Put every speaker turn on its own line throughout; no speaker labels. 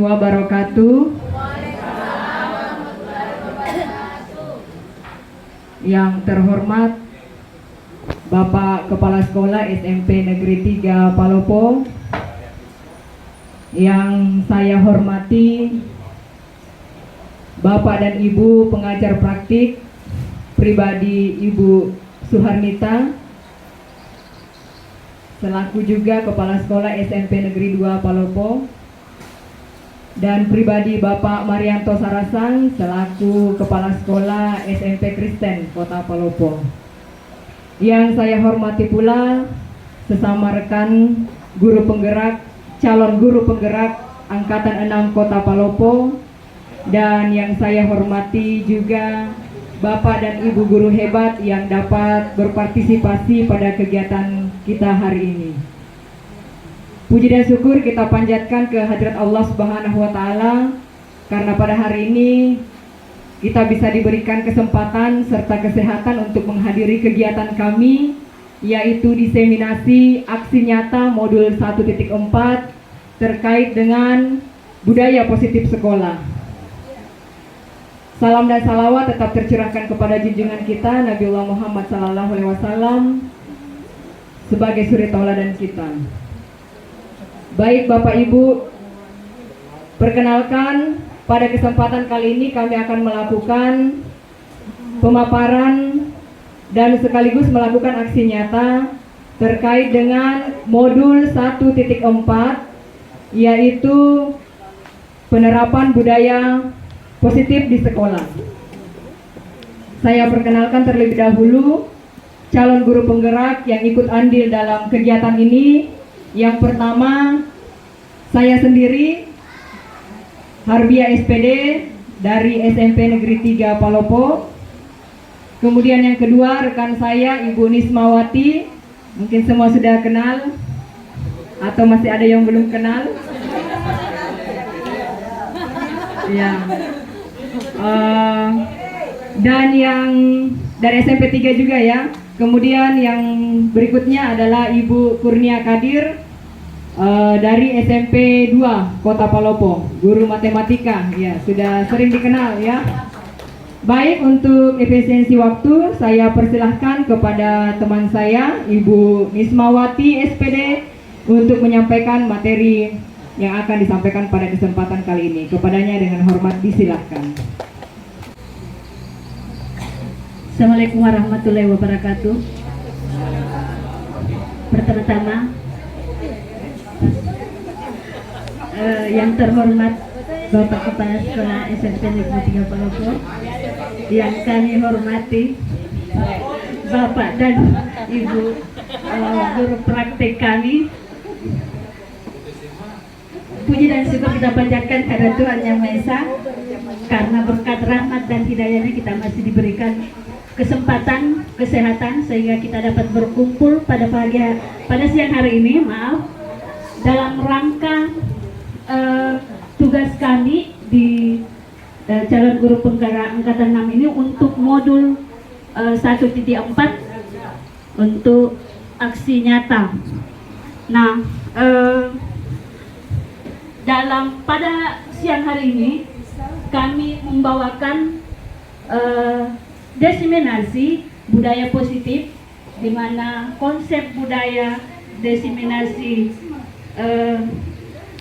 Wabarakatuh. Yang terhormat Bapak Kepala Sekolah SMP Negeri 3 Palopo, yang saya hormati Bapak dan Ibu pengajar praktik pribadi Ibu Suharnita, selaku juga Kepala Sekolah SMP Negeri 2 Palopo, dan pribadi Bapak Marianto Sarasang selaku Kepala Sekolah SMP Kristen Kota Palopo. Yang saya hormati pula sesama rekan guru penggerak, calon guru penggerak Angkatan 6 Kota Palopo, dan yang saya hormati juga Bapak dan Ibu guru hebat yang dapat berpartisipasi pada kegiatan kita hari ini. Puji dan syukur kita panjatkan ke hadirat Allah Subhanahu wa Ta'ala, karena pada hari ini kita bisa diberikan kesempatan serta kesehatan untuk menghadiri kegiatan kami, yaitu diseminasi aksi nyata modul 1.4 terkait dengan budaya positif sekolah. Salam dan salawat tetap tercurahkan kepada junjungan kita Nabiullah Muhammad SAW sebagai suri tauladan kita. Baik Bapak Ibu, perkenalkan pada kesempatan kali ini kami akan melakukan pemaparan dan sekaligus melakukan aksi nyata terkait dengan modul 1.4, yaitu penerapan budaya positif di sekolah. Saya perkenalkan terlebih dahulu calon guru penggerak yang ikut andil dalam kegiatan ini. Yang pertama, saya sendiri, Harbia SPD dari SMP Negeri 3 Palopo. Kemudian yang kedua, rekan saya Ibu Nismawati, mungkin semua sudah kenal atau masih ada yang belum kenal? Ya. Dan yang dari SMP 3 juga ya. Kemudian yang berikutnya adalah Ibu Kurnia Kadir dari SMP 2 Kota Palopo, guru matematika, ya sudah sering dikenal ya. Baik, untuk efisiensi waktu saya persilahkan kepada teman saya Ibu Nismawati SPD untuk menyampaikan materi yang akan disampaikan pada kesempatan kali ini. Kepadanya dengan hormat disilahkan.
Assalamualaikum warahmatullahi wabarakatuh. Pertama-tama, yang terhormat Bapak Kepala Sekolah SMP Negeri 3 Palopo, yang kami hormati Bapak dan Ibu guru praktek kami, puji dan syukur kita panjatkan kepada Tuhan Yang Maha Esa, karena berkat rahmat dan hidayahnya kita masih diberikan kesempatan, kesehatan, sehingga kita dapat berkumpul pada siang hari ini, dalam rangka tugas kami di calon guru penggerak Angkatan 6 ini untuk modul 1.4 untuk aksi nyata. Nah, pada siang hari ini kami membawakan diseminasi budaya positif, di mana konsep budaya diseminasi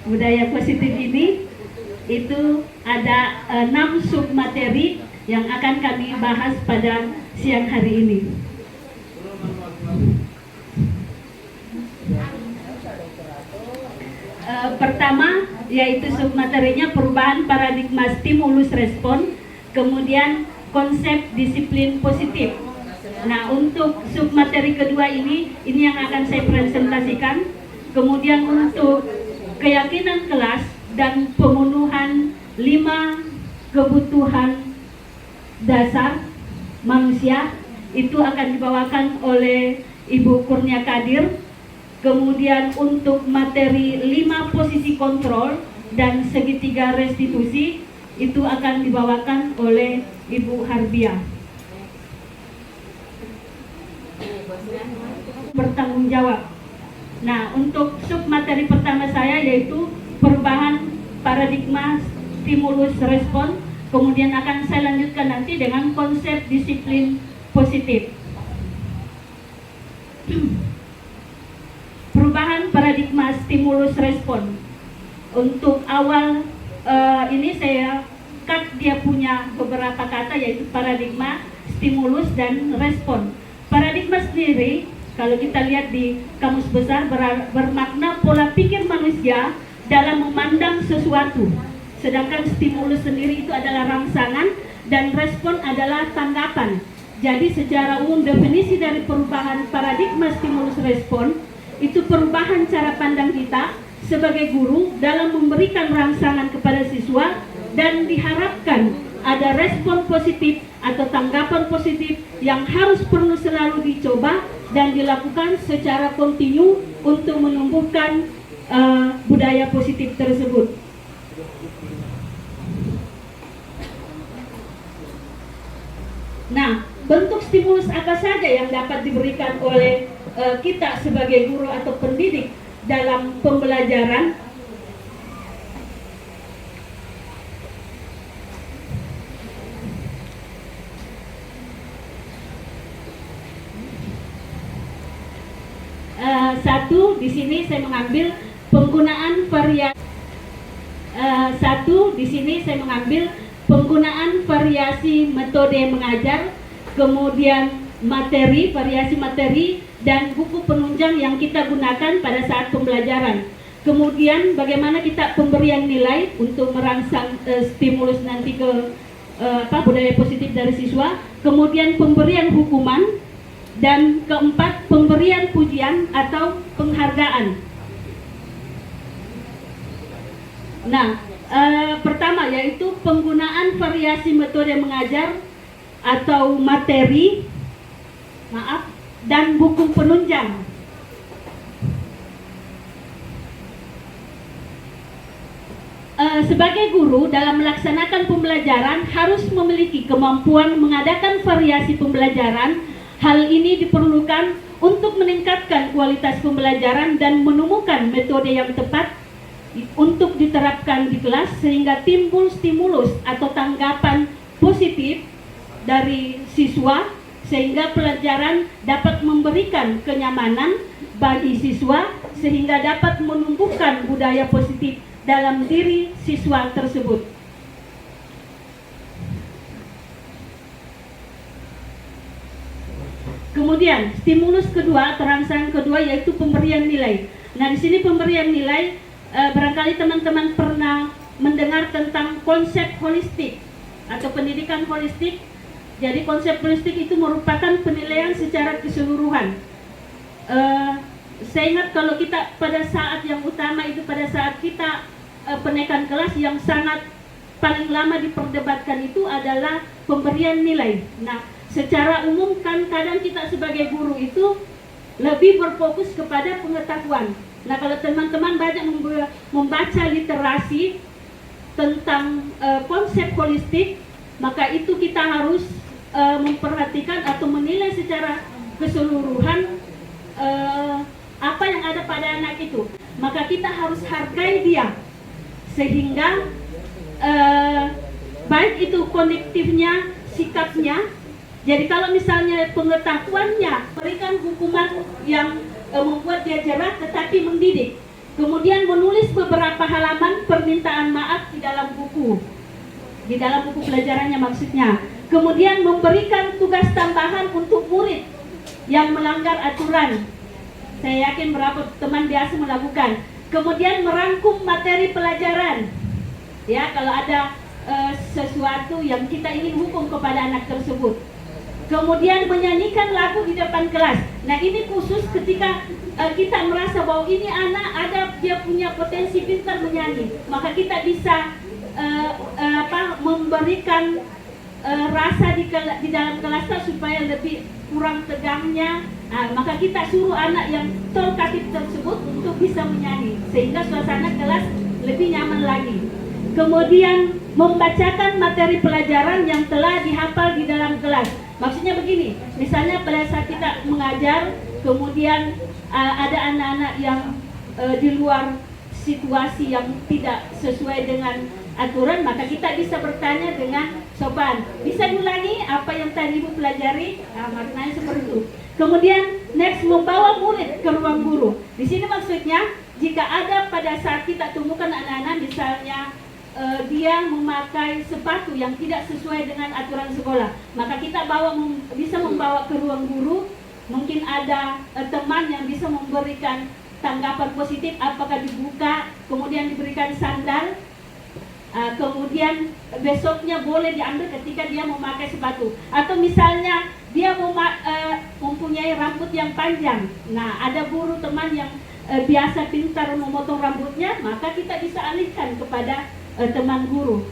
budaya positif ini itu ada 6 submateri yang akan kami bahas pada siang hari ini. Pertama, yaitu submaterinya perubahan paradigma stimulus respon, kemudian konsep disiplin positif. Nah, untuk submateri kedua ini yang akan saya presentasikan. Kemudian untuk keyakinan kelas dan pemenuhan 5 kebutuhan dasar manusia itu akan dibawakan oleh Ibu Kurnia Kadir. Kemudian untuk materi 5 posisi kontrol dan segitiga restitusi itu akan dibawakan oleh Ibu Harbia. Bertanggung jawab. Nah, untuk sub materi pertama saya yaitu perubahan paradigma stimulus respon. Kemudian akan saya lanjutkan nanti dengan konsep disiplin positif. Perubahan paradigma stimulus respon. Untuk awal ini saya cut dia punya beberapa kata yaitu paradigma, stimulus, dan respon. Paradigma sendiri kalau kita lihat di kamus besar bermakna pola pikir manusia dalam memandang sesuatu. Sedangkan stimulus sendiri itu adalah rangsangan dan respon adalah tanggapan. Jadi secara umum definisi dari perubahan paradigma stimulus respon itu perubahan cara pandang kita sebagai guru dalam memberikan rangsangan kepada siswa dan diharapkan ada respon positif atau tanggapan positif yang harus perlu selalu dicoba dan dilakukan secara kontinu untuk menumbuhkan budaya positif tersebut. Nah, bentuk stimulus apa saja yang dapat diberikan oleh kita sebagai guru atau pendidik dalam pembelajaran? Satu, di sini saya mengambil penggunaan variasi. Penggunaan variasi metode mengajar, kemudian materi, variasi materi, dan buku penunjang yang kita gunakan pada saat pembelajaran. Kemudian bagaimana kita pemberian nilai untuk merangsang stimulus nanti ke budaya positif dari siswa. Kemudian pemberian hukuman, dan keempat pemberian pujian atau penghargaan. Nah, pertama yaitu penggunaan variasi metode mengajar atau materi, dan buku penunjang. Sebagai guru dalam melaksanakan pembelajaran harus memiliki kemampuan mengadakan variasi pembelajaran. Hal ini diperlukan untuk meningkatkan kualitas pembelajaran dan menemukan metode yang tepat untuk diterapkan di kelas sehingga timbul stimulus atau tanggapan positif dari siswa sehingga pelajaran dapat memberikan kenyamanan bagi siswa sehingga dapat menumbuhkan budaya positif dalam diri siswa tersebut. Kemudian stimulus kedua, terangsang kedua yaitu pemberian nilai. Nah, di sini pemberian nilai barangkali teman-teman pernah mendengar tentang konsep holistik atau pendidikan holistik. Jadi konsep holistik itu merupakan penilaian secara keseluruhan. Saya ingat kalau kita pada saat yang utama itu pada saat kita penaikan kelas yang sangat paling lama diperdebatkan itu adalah pemberian nilai. Nah, secara umum kan kadang kita sebagai guru itu lebih berfokus kepada pengetahuan. Nah, kalau teman-teman banyak membaca literasi tentang konsep holistik, maka itu kita harus memperhatikan atau menilai secara keseluruhan apa yang ada pada anak itu. Maka kita harus hargai dia sehingga baik itu kognitifnya, sikapnya. Jadi kalau misalnya pengetahuannya berikan hukuman yang membuat dia jerah tetapi mendidik, kemudian menulis beberapa halaman permintaan maaf di dalam buku pelajarannya maksudnya, kemudian memberikan tugas tambahan untuk murid yang melanggar aturan. Saya yakin berapa teman biasa melakukan. Kemudian merangkum materi pelajaran. Ya, kalau ada sesuatu yang kita ingin hukum kepada anak tersebut. Kemudian menyanyikan lagu di depan kelas. Nah, ini khusus ketika kita merasa bahwa ini anak ada dia punya potensi pintar menyanyi, maka kita bisa memberikan rasa di dalam kelas supaya lebih kurang tegangnya. Maka kita suruh anak yang talkatif tersebut untuk bisa menyanyi sehingga suasana kelas lebih nyaman lagi. Kemudian membacakan materi pelajaran yang telah dihafal di dalam kelas. Maksudnya begini, misalnya pada saat kita mengajar, kemudian ada anak-anak yang di luar situasi yang tidak sesuai dengan aturan, maka kita bisa bertanya dengan sopan. Bisa diulangi apa yang tadi Ibu pelajari? Maknanya seperti itu. Kemudian next, membawa murid ke ruang guru. Di sini maksudnya jika ada pada saat kita temukan anak-anak misalnya dia memakai sepatu yang tidak sesuai dengan aturan sekolah, maka kita bisa membawa ke ruang guru. Mungkin ada teman yang bisa memberikan tanggapan positif, apakah dibuka, kemudian diberikan sandal, kemudian besoknya boleh diambil ketika dia memakai sepatu. Atau misalnya dia mempunyai rambut yang panjang, nah ada guru teman yang biasa pintar memotong rambutnya, maka kita bisa alihkan kepada teman guru,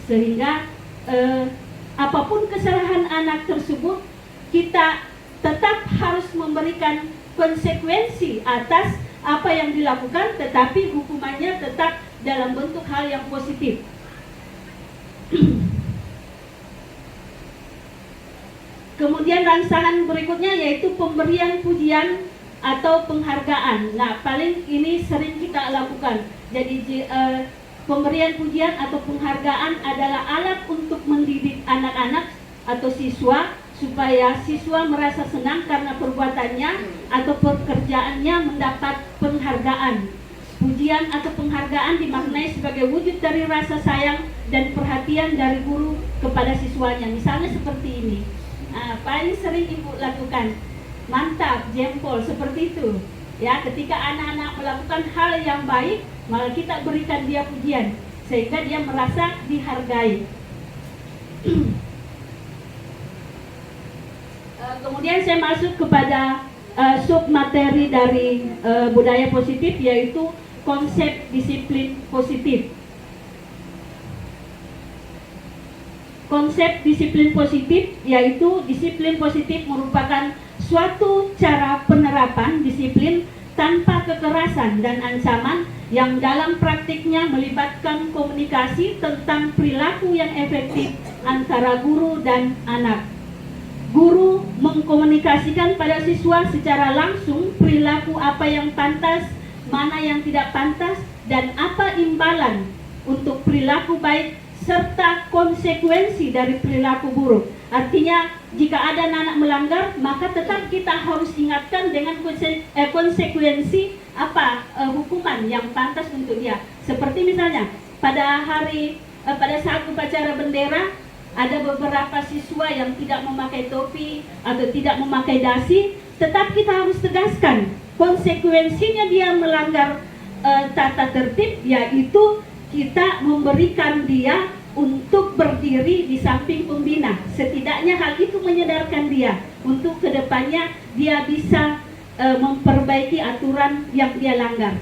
sehingga apapun kesalahan anak tersebut kita tetap harus memberikan konsekuensi atas apa yang dilakukan, tetapi hukumannya tetap dalam bentuk hal yang positif. Kemudian rangsangan berikutnya yaitu pemberian pujian atau penghargaan. Nah, paling ini sering kita lakukan. Jadi pemberian pujian atau penghargaan adalah alat untuk mendidik anak-anak atau siswa supaya siswa merasa senang karena perbuatannya atau pekerjaannya mendapat penghargaan. Pujian atau penghargaan dimaknai sebagai wujud dari rasa sayang dan perhatian dari guru kepada siswanya. Misalnya seperti ini. Paling sering Ibu lakukan, mantap, jempol, seperti itu. Ya, ketika anak-anak melakukan hal yang baik, maka kita berikan dia pujian sehingga dia merasa dihargai. Kemudian saya masuk kepada sub materi dari budaya positif, yaitu konsep disiplin positif. Konsep disiplin positif yaitu disiplin positif merupakan suatu cara penerapan disiplin tanpa kekerasan dan ancaman yang dalam praktiknya melibatkan komunikasi tentang perilaku yang efektif antara guru dan anak. Guru mengkomunikasikan pada siswa secara langsung perilaku apa yang pantas, mana yang tidak pantas, dan apa imbalan untuk perilaku baik serta konsekuensi dari perilaku buruk. Artinya jika ada anak melanggar, maka tetap kita harus ingatkan dengan konsekuensi apa hukuman yang pantas untuk dia. Seperti misalnya pada saat upacara bendera, ada beberapa siswa yang tidak memakai topi atau tidak memakai dasi, tetap kita harus tegaskan konsekuensinya dia melanggar tata tertib, yaitu kita memberikan dia untuk berdiri di samping pembina. Setidaknya hal itu menyadarkan dia untuk kedepannya dia bisa memperbaiki aturan yang dia langgar.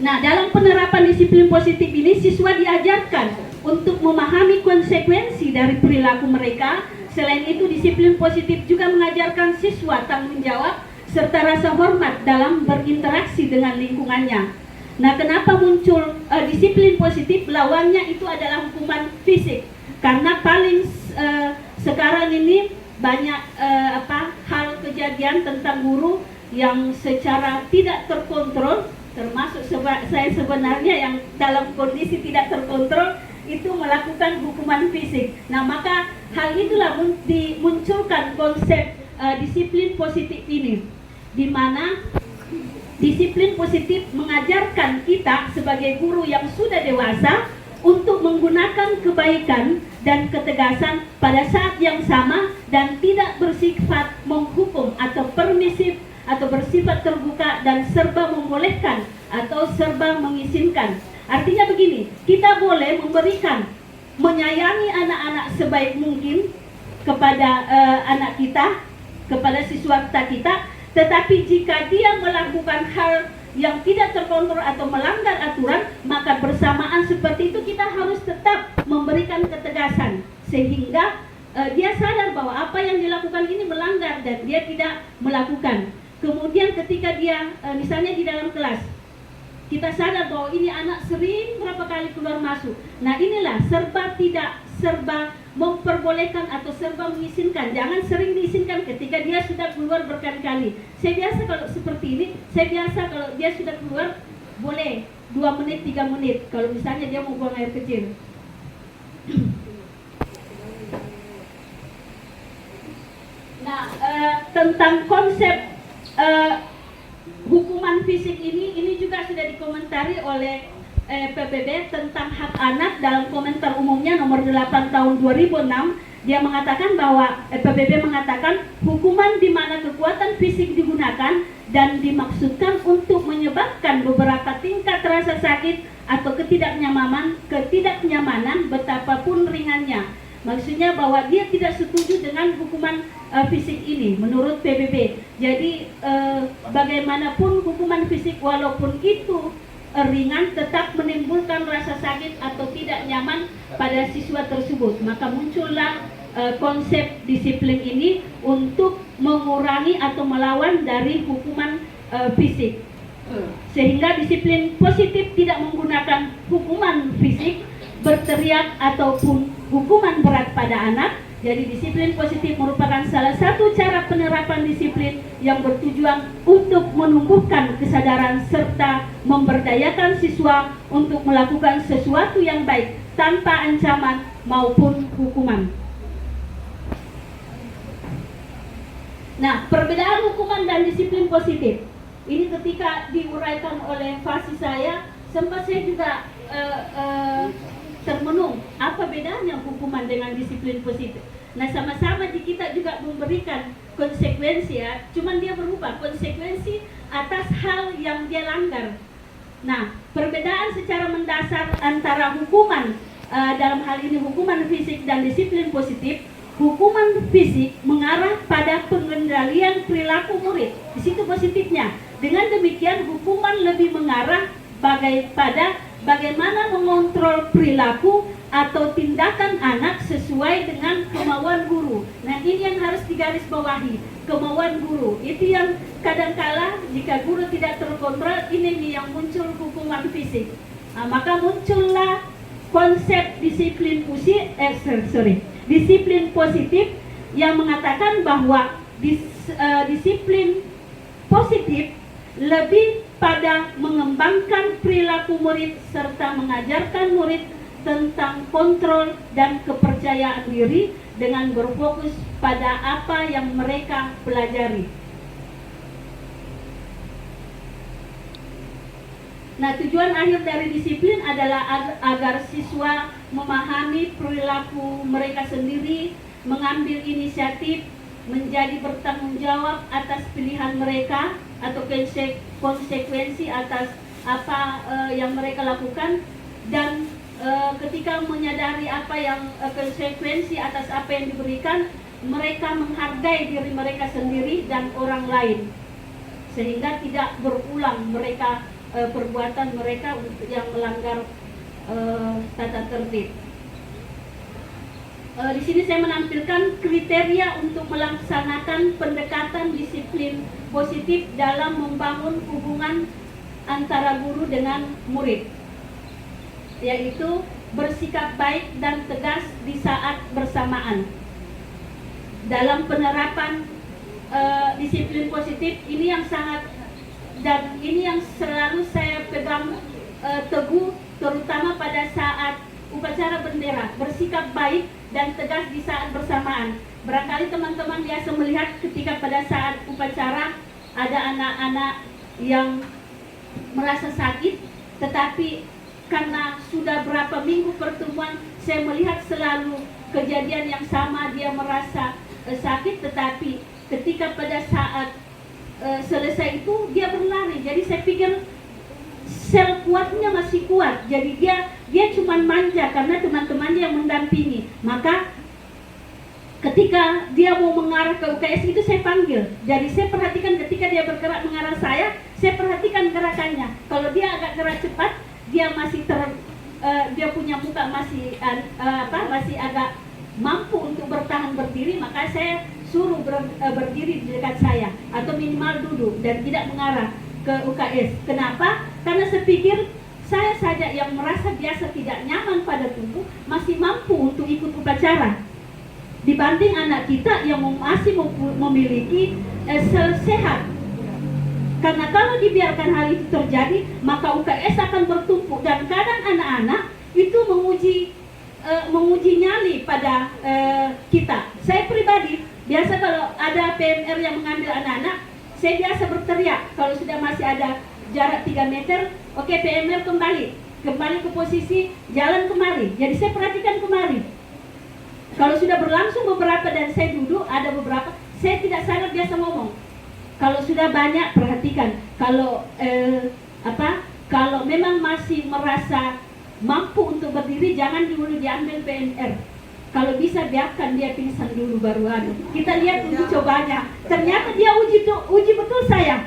Nah, dalam penerapan disiplin positif ini, siswa diajarkan untuk memahami konsekuensi dari perilaku mereka. Selain itu, disiplin positif juga mengajarkan siswa tanggung jawab serta rasa hormat dalam berinteraksi dengan lingkungannya. Nah, kenapa muncul disiplin positif? Lawannya itu adalah hukuman fisik. Karena paling sekarang ini banyak hal kejadian tentang guru yang secara tidak terkontrol, termasuk saya sebenarnya yang dalam kondisi tidak terkontrol itu melakukan hukuman fisik. Nah, maka hal itulah dimunculkan konsep disiplin positif ini, di mana disiplin positif mengajarkan kita sebagai guru yang sudah dewasa untuk menggunakan kebaikan dan ketegasan pada saat yang sama dan tidak bersifat menghukum atau permisif atau bersifat terbuka dan serba membolehkan atau serba mengizinkan. Artinya begini, kita boleh menyayangi anak-anak sebaik mungkin kepada anak kita, kepada siswa kita, tetapi jika dia melakukan hal yang tidak terkontrol atau melanggar aturan, maka bersamaan seperti itu kita harus tetap memberikan ketegasan sehingga dia sadar bahwa apa yang dilakukan ini melanggar dan dia tidak melakukan. Kemudian ketika dia misalnya di dalam kelas, kita sadar bahwa ini anak sering berapa kali keluar masuk. Nah inilah serba memperbolehkan atau serba mengizinkan. Jangan sering diizinkan ketika dia sudah keluar berkali-kali. Saya biasa kalau seperti ini, saya biasa kalau dia sudah keluar boleh 2 menit, 3 menit. Kalau misalnya dia mau buang air kecil. Nah, tentang konsep hukuman fisik ini juga sudah dikomentari oleh PBB tentang hak anak dalam komentar umumnya nomor 8 tahun 2006. Dia mengatakan bahwa PBB mengatakan hukuman di mana kekuatan fisik digunakan dan dimaksudkan untuk menyebabkan beberapa tingkat rasa sakit atau ketidaknyamanan betapapun ringannya. Maksudnya bahwa dia tidak setuju dengan hukuman fisik ini menurut PBB. Jadi bagaimanapun hukuman fisik walaupun itu ringan tetap menimbulkan rasa sakit atau tidak nyaman pada siswa tersebut. Maka muncullah konsep disiplin ini untuk mengurangi atau melawan dari hukuman fisik. Sehingga disiplin positif tidak menggunakan hukuman fisik, berteriak ataupun hukuman berat pada anak. Jadi disiplin positif merupakan salah satu cara penerapan disiplin yang bertujuan untuk menumbuhkan kesadaran serta memberdayakan siswa untuk melakukan sesuatu yang baik tanpa ancaman maupun hukuman. Nah, perbedaan hukuman dan disiplin positif ini ketika diuraikan oleh Fasi saya, sempat saya juga termenung apa bedanya hukuman dengan disiplin positif. Nah, sama-sama kita juga memberikan konsekuensi ya, cuman dia berubah konsekuensi atas hal yang dia langgar. Nah, perbedaan secara mendasar antara hukuman dalam hal ini hukuman fisik dan disiplin positif. Hukuman fisik mengarah pada pengendalian perilaku murid. Di situ positifnya. Dengan demikian hukuman lebih mengarah pada bagaimana mengontrol perilaku atau tindakan anak sesuai dengan kemauan guru. Nah, ini yang harus digarisbawahi, kemauan guru. Itu yang kadangkala jika guru tidak terkontrol, ini yang muncul hukuman fisik. Nah, maka muncullah konsep disiplin positif yang mengatakan bahwa disiplin positif lebih pada mengembangkan perilaku murid serta mengajarkan murid tentang kontrol dan kepercayaan diri dengan berfokus pada apa yang mereka pelajari. Nah, tujuan akhir dari disiplin adalah agar siswa memahami perilaku mereka sendiri, mengambil inisiatif, menjadi bertanggung jawab atas pilihan mereka atau konsekuensi atas apa yang mereka lakukan, dan ketika menyadari apa yang konsekuensi atas apa yang diberikan, mereka menghargai diri mereka sendiri dan orang lain sehingga tidak berulang mereka perbuatan mereka yang melanggar tata tertib. Di sini saya menampilkan kriteria untuk melaksanakan pendekatan disiplin positif dalam membangun hubungan antara guru dengan murid, yaitu bersikap baik dan tegas di saat bersamaan. Dalam penerapan disiplin positif ini yang sangat dan ini yang selalu saya pegang teguh, terutama pada saat upacara bendera, bersikap baik dan tegas di saat bersamaan. Barangkali teman-teman biasa melihat ketika pada saat upacara ada anak-anak yang merasa sakit, tetapi karena sudah berapa minggu pertemuan, saya melihat selalu kejadian yang sama, dia merasa sakit, tetapi ketika pada saat selesai itu dia berlari. Jadi saya pikir sel kuatnya masih kuat. Jadi dia cuma manja karena teman-temannya yang mendampingi. Maka ketika dia mau mengarah ke UKS itu saya panggil. Jadi saya perhatikan ketika dia bergerak mengarah saya Saya perhatikan gerakannya. Kalau dia agak gerak cepat, dia masih dia punya muka masih masih agak mampu untuk bertahan berdiri, maka saya suruh berdiri di dekat saya atau minimal duduk dan tidak mengarah ke UKS. Kenapa? Karena saya pikir saya saja yang merasa biasa tidak nyaman pada tubuh masih mampu untuk ikut upacara dibanding anak kita yang masih memiliki sel sehat. Karena kalau dibiarkan hal itu terjadi, maka UKS akan bertumpuk dan kadang anak-anak itu menguji nyali pada kita. Saya pribadi biasa kalau ada PMR yang mengambil anak-anak, saya biasa berteriak. Kalau sudah masih ada jarak 3 meter, oke, PMR kembali ke posisi, jalan kemari. Jadi saya perhatikan kemari. Kalau sudah berlangsung beberapa dan saya duduk, ada beberapa, saya tidak sadar biasa ngomong. Kalau sudah banyak, perhatikan. Kalau kalau memang masih merasa mampu untuk berdiri, jangan dulu diambil PMR. Kalau bisa biarkan dia pingsan dulu baru anu. Kita lihat uji cobanya. Ternyata dia uji betul saya.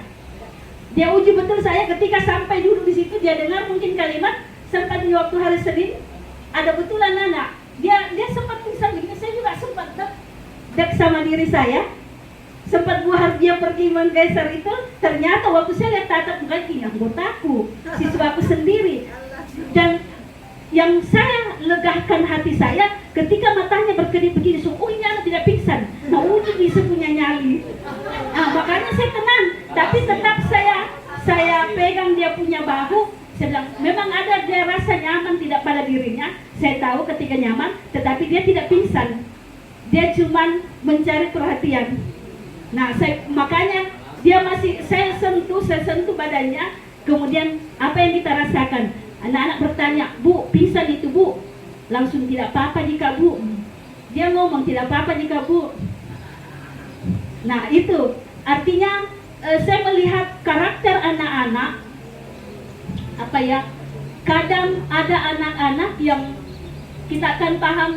Dia uji betul saya ketika sampai duduk di situ, dia dengar mungkin kalimat sempat di waktu hari Senin ada betulan anak. Dia sempat pingsan gitu. Saya juga sempat dek sama diri saya. Sempat buat dia pergi menggeser itu, ternyata waktu saya lihat tatap muka ini anggotaku, siswaku sendiri. Dan yang saya legahkan hati saya ketika matanya berkedip begini, oh ini anak tidak pingsan, nah ini bisa punya nyali. Nah, makanya saya tenang, tapi tetap saya pegang dia punya bahu. Saya bilang, memang ada dia rasa nyaman tidak pada dirinya. Saya tahu ketika nyaman, tetapi dia tidak pingsan. Dia cuma mencari perhatian. Nah, makanya dia masih saya sentuh badannya. Kemudian apa yang kita rasakan? Anak-anak bertanya, Bu, pingsan itu Bu? Langsung tidak apa-apa jika Bu. Dia ngomong tidak apa-apa jika Bu. Nah itu artinya saya melihat karakter anak-anak. Kadang ada anak-anak yang kita akan paham.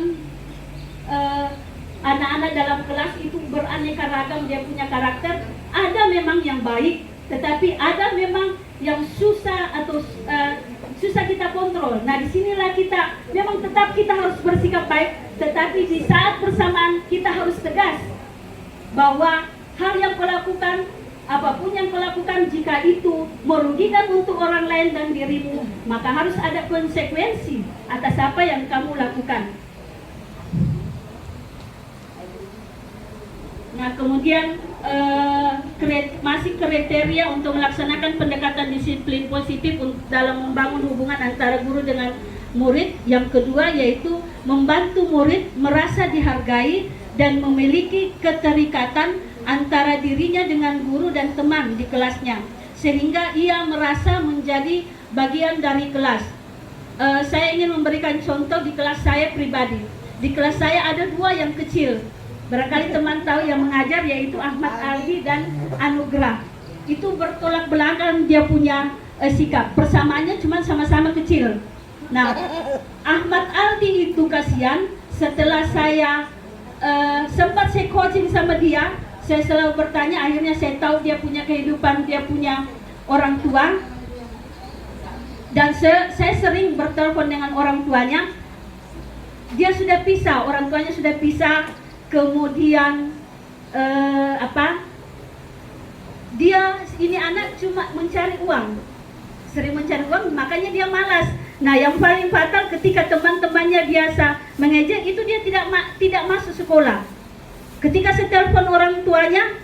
Anak-anak dalam kelas itu beraneka ragam, dia punya karakter. Ada memang yang baik, tetapi ada memang yang susah atau susah kita kontrol. Nah, disinilah kita memang tetap kita harus bersikap baik, tetapi di saat bersamaan kita harus tegas bahwa hal yang kau lakukan, apapun yang kau lakukan, jika itu merugikan untuk orang lain dan dirimu, maka harus ada konsekuensi atas apa yang kamu lakukan. Nah, kemudian masih kriteria untuk melaksanakan pendekatan disiplin positif dalam membangun hubungan antara guru dengan murid. Yang kedua yaitu membantu murid merasa dihargai dan memiliki keterikatan antara dirinya dengan guru dan teman di kelasnya, sehingga ia merasa menjadi bagian dari kelas. Saya ingin memberikan contoh di kelas saya pribadi. Di kelas saya ada 2 yang kecil. Barangkali teman tahu yang mengajar, yaitu Ahmad Aldi dan Anugrah. Itu bertolak belakang dia punya sikap. Persamaannya cuma sama-sama kecil. Nah, Ahmad Aldi itu kasihan. Setelah saya sempat saya coaching sama dia, saya selalu bertanya, akhirnya saya tahu dia punya kehidupan, dia punya orang tua. Dan saya sering bertelepon dengan orang tuanya. Dia sudah pisah, orang tuanya sudah pisah. Kemudian dia ini anak cuma mencari uang, sering mencari uang, makanya dia malas. Nah, yang paling fatal ketika teman-temannya biasa mengejek, itu dia tidak masuk sekolah. Ketika saya telepon orang tuanya,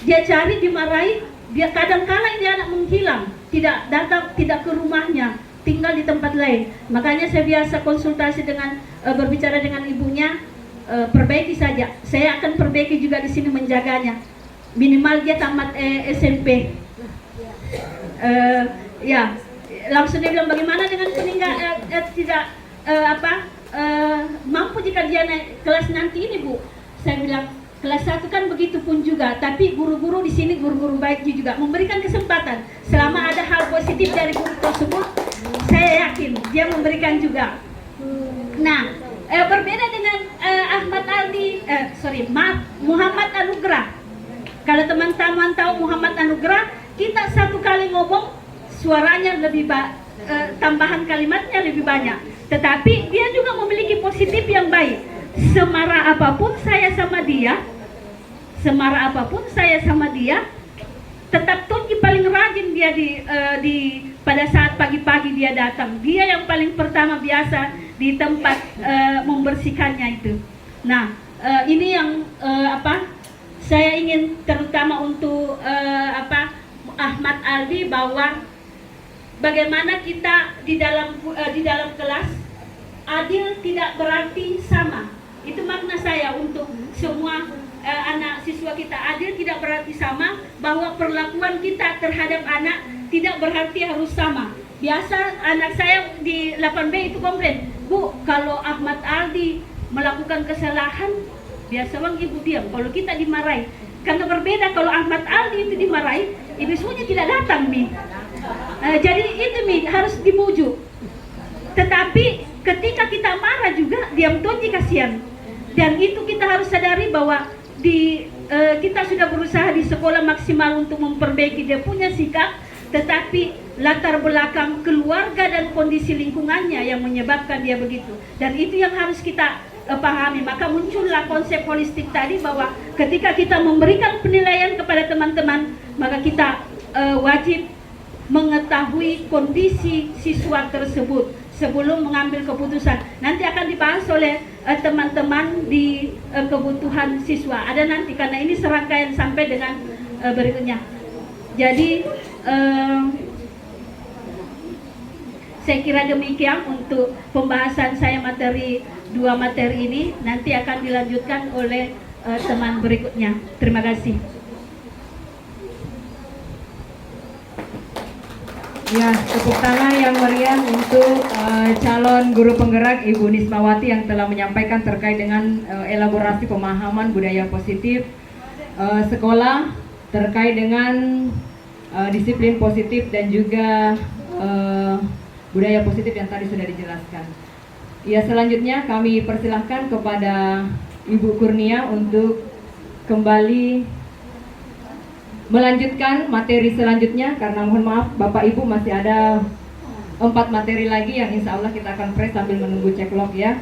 dia cari, dimarahi. Dia kadang-kala ini anak menghilang, tidak datang, tidak ke rumahnya, tinggal di tempat lain. Makanya saya biasa konsultasi dengan berbicara dengan ibunya. Perbaiki saja. Saya akan perbaiki juga di sini menjaganya. Minimal dia tamat SMP. Ya, langsung dia bilang bagaimana dengan peninggal tidak mampu jika dia naik kelas nanti ini, Bu. Saya bilang kelas 1 kan begitu pun juga, tapi guru-guru di sini guru-guru baik juga memberikan kesempatan. Selama ada hal positif dari guru tersebut, saya yakin dia memberikan juga. Nah, berbeda dengan Muhammad Anugrah. Kalau teman-teman tahu Muhammad Anugrah, kita satu kali ngomong suaranya lebih tambahan kalimatnya lebih banyak, tetapi dia juga memiliki positif yang baik. Semarah apapun saya sama dia, tetap Tonji paling rajin dia pada saat pagi-pagi dia datang. Dia yang paling pertama biasa di tempat membersihkannya itu. Nah, ini yang saya ingin terutama untuk Ahmad Aldi, bahwa bagaimana kita di dalam kelas adil tidak berarti sama. Itu makna saya untuk semua anak siswa kita. Adil tidak berarti sama, bahwa perlakuan kita terhadap anak tidak berarti harus sama. Biasa anak saya di 8B itu komplain, Bu, kalau Ahmad Aldi melakukan kesalahan, biasa bang ibu diam. Kalau kita dimarahi, karena berbeda. Kalau Ahmad Aldi itu dimarahi, ibu sunya tidak datang Mi. Jadi itu Mi harus dibujuk. Tetapi ketika kita marah juga diam Tonji kasihan. Dan itu kita harus sadari bahwa kita sudah berusaha di sekolah maksimal untuk memperbaiki dia punya sikap, tetapi latar belakang keluarga dan kondisi lingkungannya yang menyebabkan dia begitu. Dan itu yang harus kita pahami. Maka muncullah konsep holistik tadi, bahwa ketika kita memberikan penilaian kepada teman-teman, maka kita wajib mengetahui kondisi siswa tersebut sebelum mengambil keputusan. Nanti akan dibahas oleh teman-teman di kebutuhan siswa. Ada nanti, karena ini serangkaian sampai dengan berikutnya. Jadi saya kira demikian untuk pembahasan saya dua materi ini. Nanti akan dilanjutkan oleh teman berikutnya. Terima kasih.
Ya, tepuk tangan yang meriah untuk calon guru penggerak Ibu Nismawati yang telah menyampaikan terkait dengan elaborasi pemahaman budaya positif sekolah terkait dengan disiplin positif dan juga budaya positif yang tadi sudah dijelaskan. Ya, selanjutnya kami persilahkan kepada Ibu Kurnia untuk kembali melanjutkan materi selanjutnya, karena mohon maaf Bapak Ibu masih ada 4 materi lagi yang insya Allah kita akan press sambil menunggu cek log ya.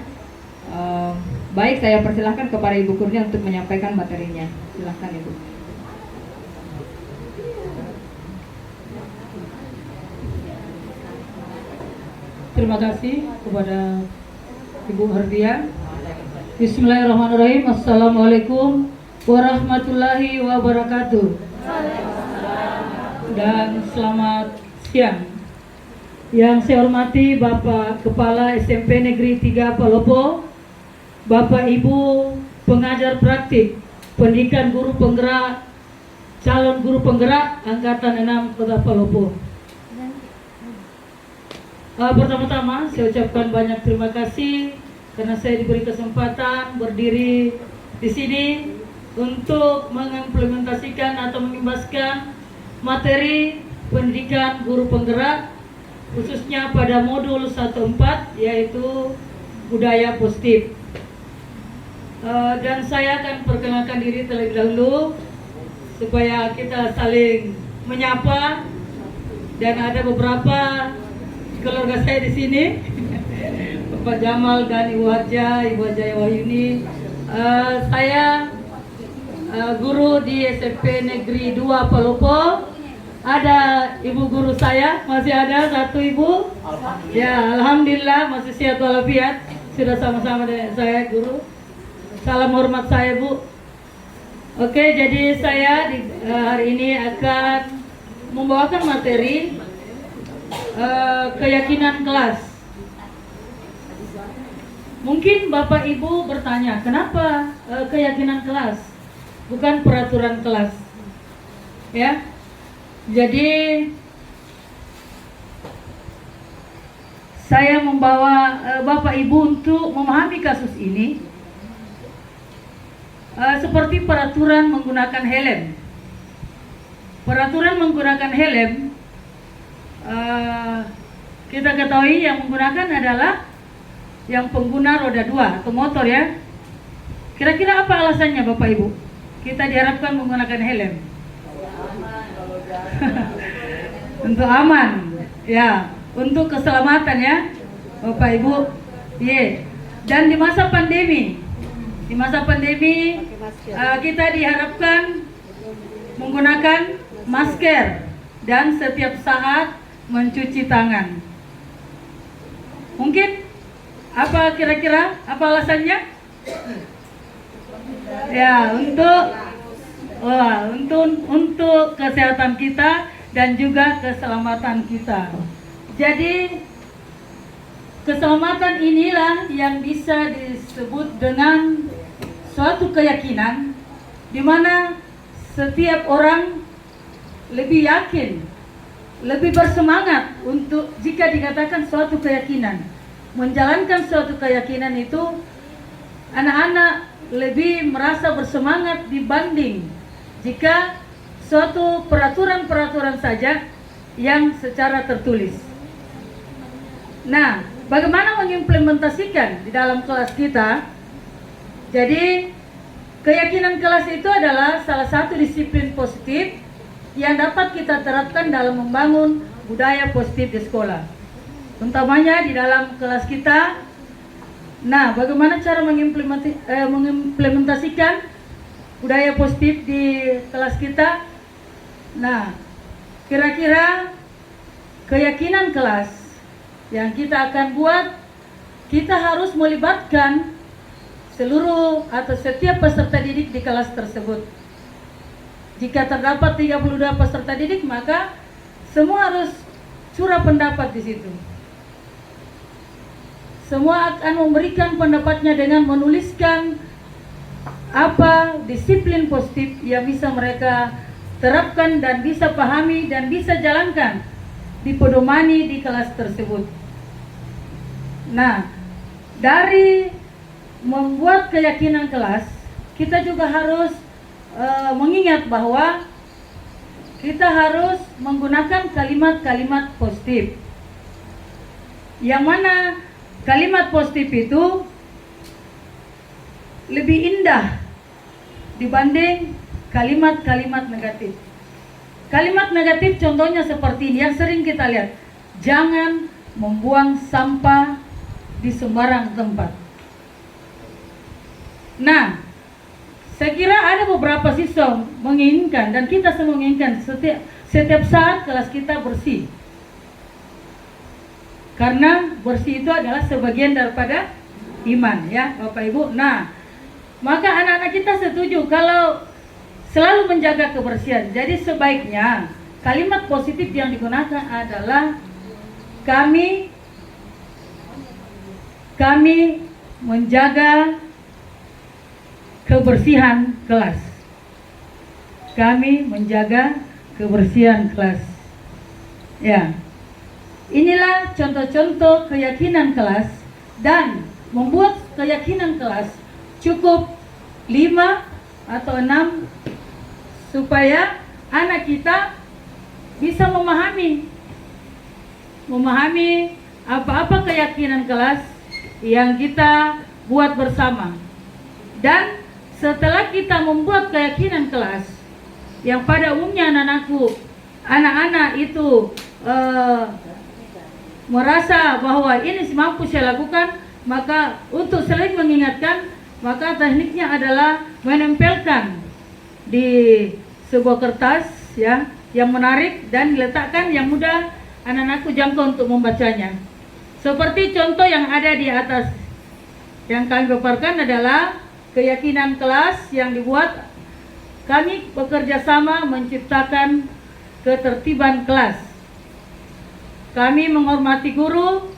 Baik, saya persilahkan kepada Ibu Kurnia untuk menyampaikan materinya. Silahkan Ibu.
Terima kasih kepada Ibu Hardia. Bismillahirrahmanirrahim. Assalamualaikum warahmatullahi wabarakatuh. Dan selamat siang. Yang saya hormati Bapak Kepala SMP Negeri 3 Palopo, Bapak Ibu pengajar praktik pendidikan guru penggerak, calon guru penggerak Angkatan 6 Kota Palopo. Pertama-tama saya ucapkan banyak terima kasih karena saya diberi kesempatan berdiri di sini untuk mengimplementasikan atau mengimbaskan materi pendidikan guru penggerak, khususnya pada modul 1.4 yaitu budaya positif. Dan saya akan perkenalkan diri terlebih dahulu supaya kita saling menyapa, dan ada beberapa keluarga saya di sini, Bapak Jamal dan Ibu Hajah Wahyuni. Saya guru di SMP Negeri 2 Palopo. Ada ibu guru saya, masih ada satu ibu. Ya, alhamdulillah masih sehat walafiat. Sudah sama-sama dengan saya guru. Salam hormat saya Bu. Oke, jadi saya hari ini akan membawakan materi keyakinan kelas. Mungkin Bapak Ibu bertanya, kenapa keyakinan kelas, bukan peraturan kelas? Ya, jadi saya membawa Bapak Ibu untuk memahami kasus ini seperti peraturan menggunakan helm. Peraturan menggunakan helm, kita ketahui yang menggunakan adalah yang pengguna roda 2 atau motor ya. Kira-kira apa alasannya Bapak Ibu kita diharapkan menggunakan helm? untuk aman, ya, untuk keselamatan ya, Bapak Ibu. Dan di masa pandemi, kita diharapkan menggunakan masker dan setiap saat mencuci tangan. Mungkin apa kira-kira apa alasannya? Ya, untuk kesehatan kita dan juga keselamatan kita. Jadi keselamatan inilah yang bisa disebut dengan suatu keyakinan di mana setiap orang lebih yakin, lebih bersemangat untuk jika dikatakan suatu keyakinan. Menjalankan suatu keyakinan itu anak-anak lebih merasa bersemangat dibanding jika suatu peraturan-peraturan saja yang secara tertulis. Nah, bagaimana mengimplementasikan di dalam kelas kita? Jadi, keyakinan kelas itu adalah salah satu disiplin positif yang dapat kita terapkan dalam membangun budaya positif di sekolah. Utamanya di dalam kelas kita. Nah, bagaimana cara mengimplementasikan budaya positif di kelas kita? Nah, kira-kira keyakinan kelas yang kita akan buat, kita harus melibatkan seluruh atau setiap peserta didik di kelas tersebut. Jika terdapat 32 peserta didik, maka semua harus curah pendapat di situ. Semua akan memberikan pendapatnya dengan menuliskan apa disiplin positif yang bisa mereka terapkan dan bisa pahami dan bisa jalankan dipedomani di kelas tersebut. Nah, dari membuat keyakinan kelas, kita juga harus mengingat bahwa kita harus menggunakan kalimat-kalimat positif. Yang mana kalimat positif itu lebih indah dibanding kalimat-kalimat negatif. Kalimat negatif contohnya seperti ini yang sering kita lihat. Jangan membuang sampah di sembarang tempat. Nah, saya kira ada beberapa siswa menginginkan dan kita semua menginginkan setiap saat kelas kita bersih. Karena bersih itu adalah sebagian daripada iman, ya Bapak Ibu. Nah, maka anak-anak kita setuju kalau selalu menjaga kebersihan. Jadi sebaiknya kalimat positif yang digunakan adalah kami menjaga kebersihan kelas. Kami menjaga kebersihan kelas. Ya. Inilah contoh-contoh keyakinan kelas, dan membuat keyakinan kelas cukup 5 atau 6 supaya anak kita bisa memahami apa-apa keyakinan kelas yang kita buat bersama. Dan setelah kita membuat keyakinan kelas yang pada umumnya anak-anak itu merasa bahwa ini mampu saya lakukan, maka untuk selain mengingatkan, maka tekniknya adalah menempelkan di sebuah kertas ya yang menarik dan diletakkan yang mudah anak-anakku jangkau untuk membacanya. Seperti contoh yang ada di atas yang kami paparkan adalah keyakinan kelas yang dibuat. Kami bekerja sama menciptakan ketertiban kelas. Kami menghormati guru,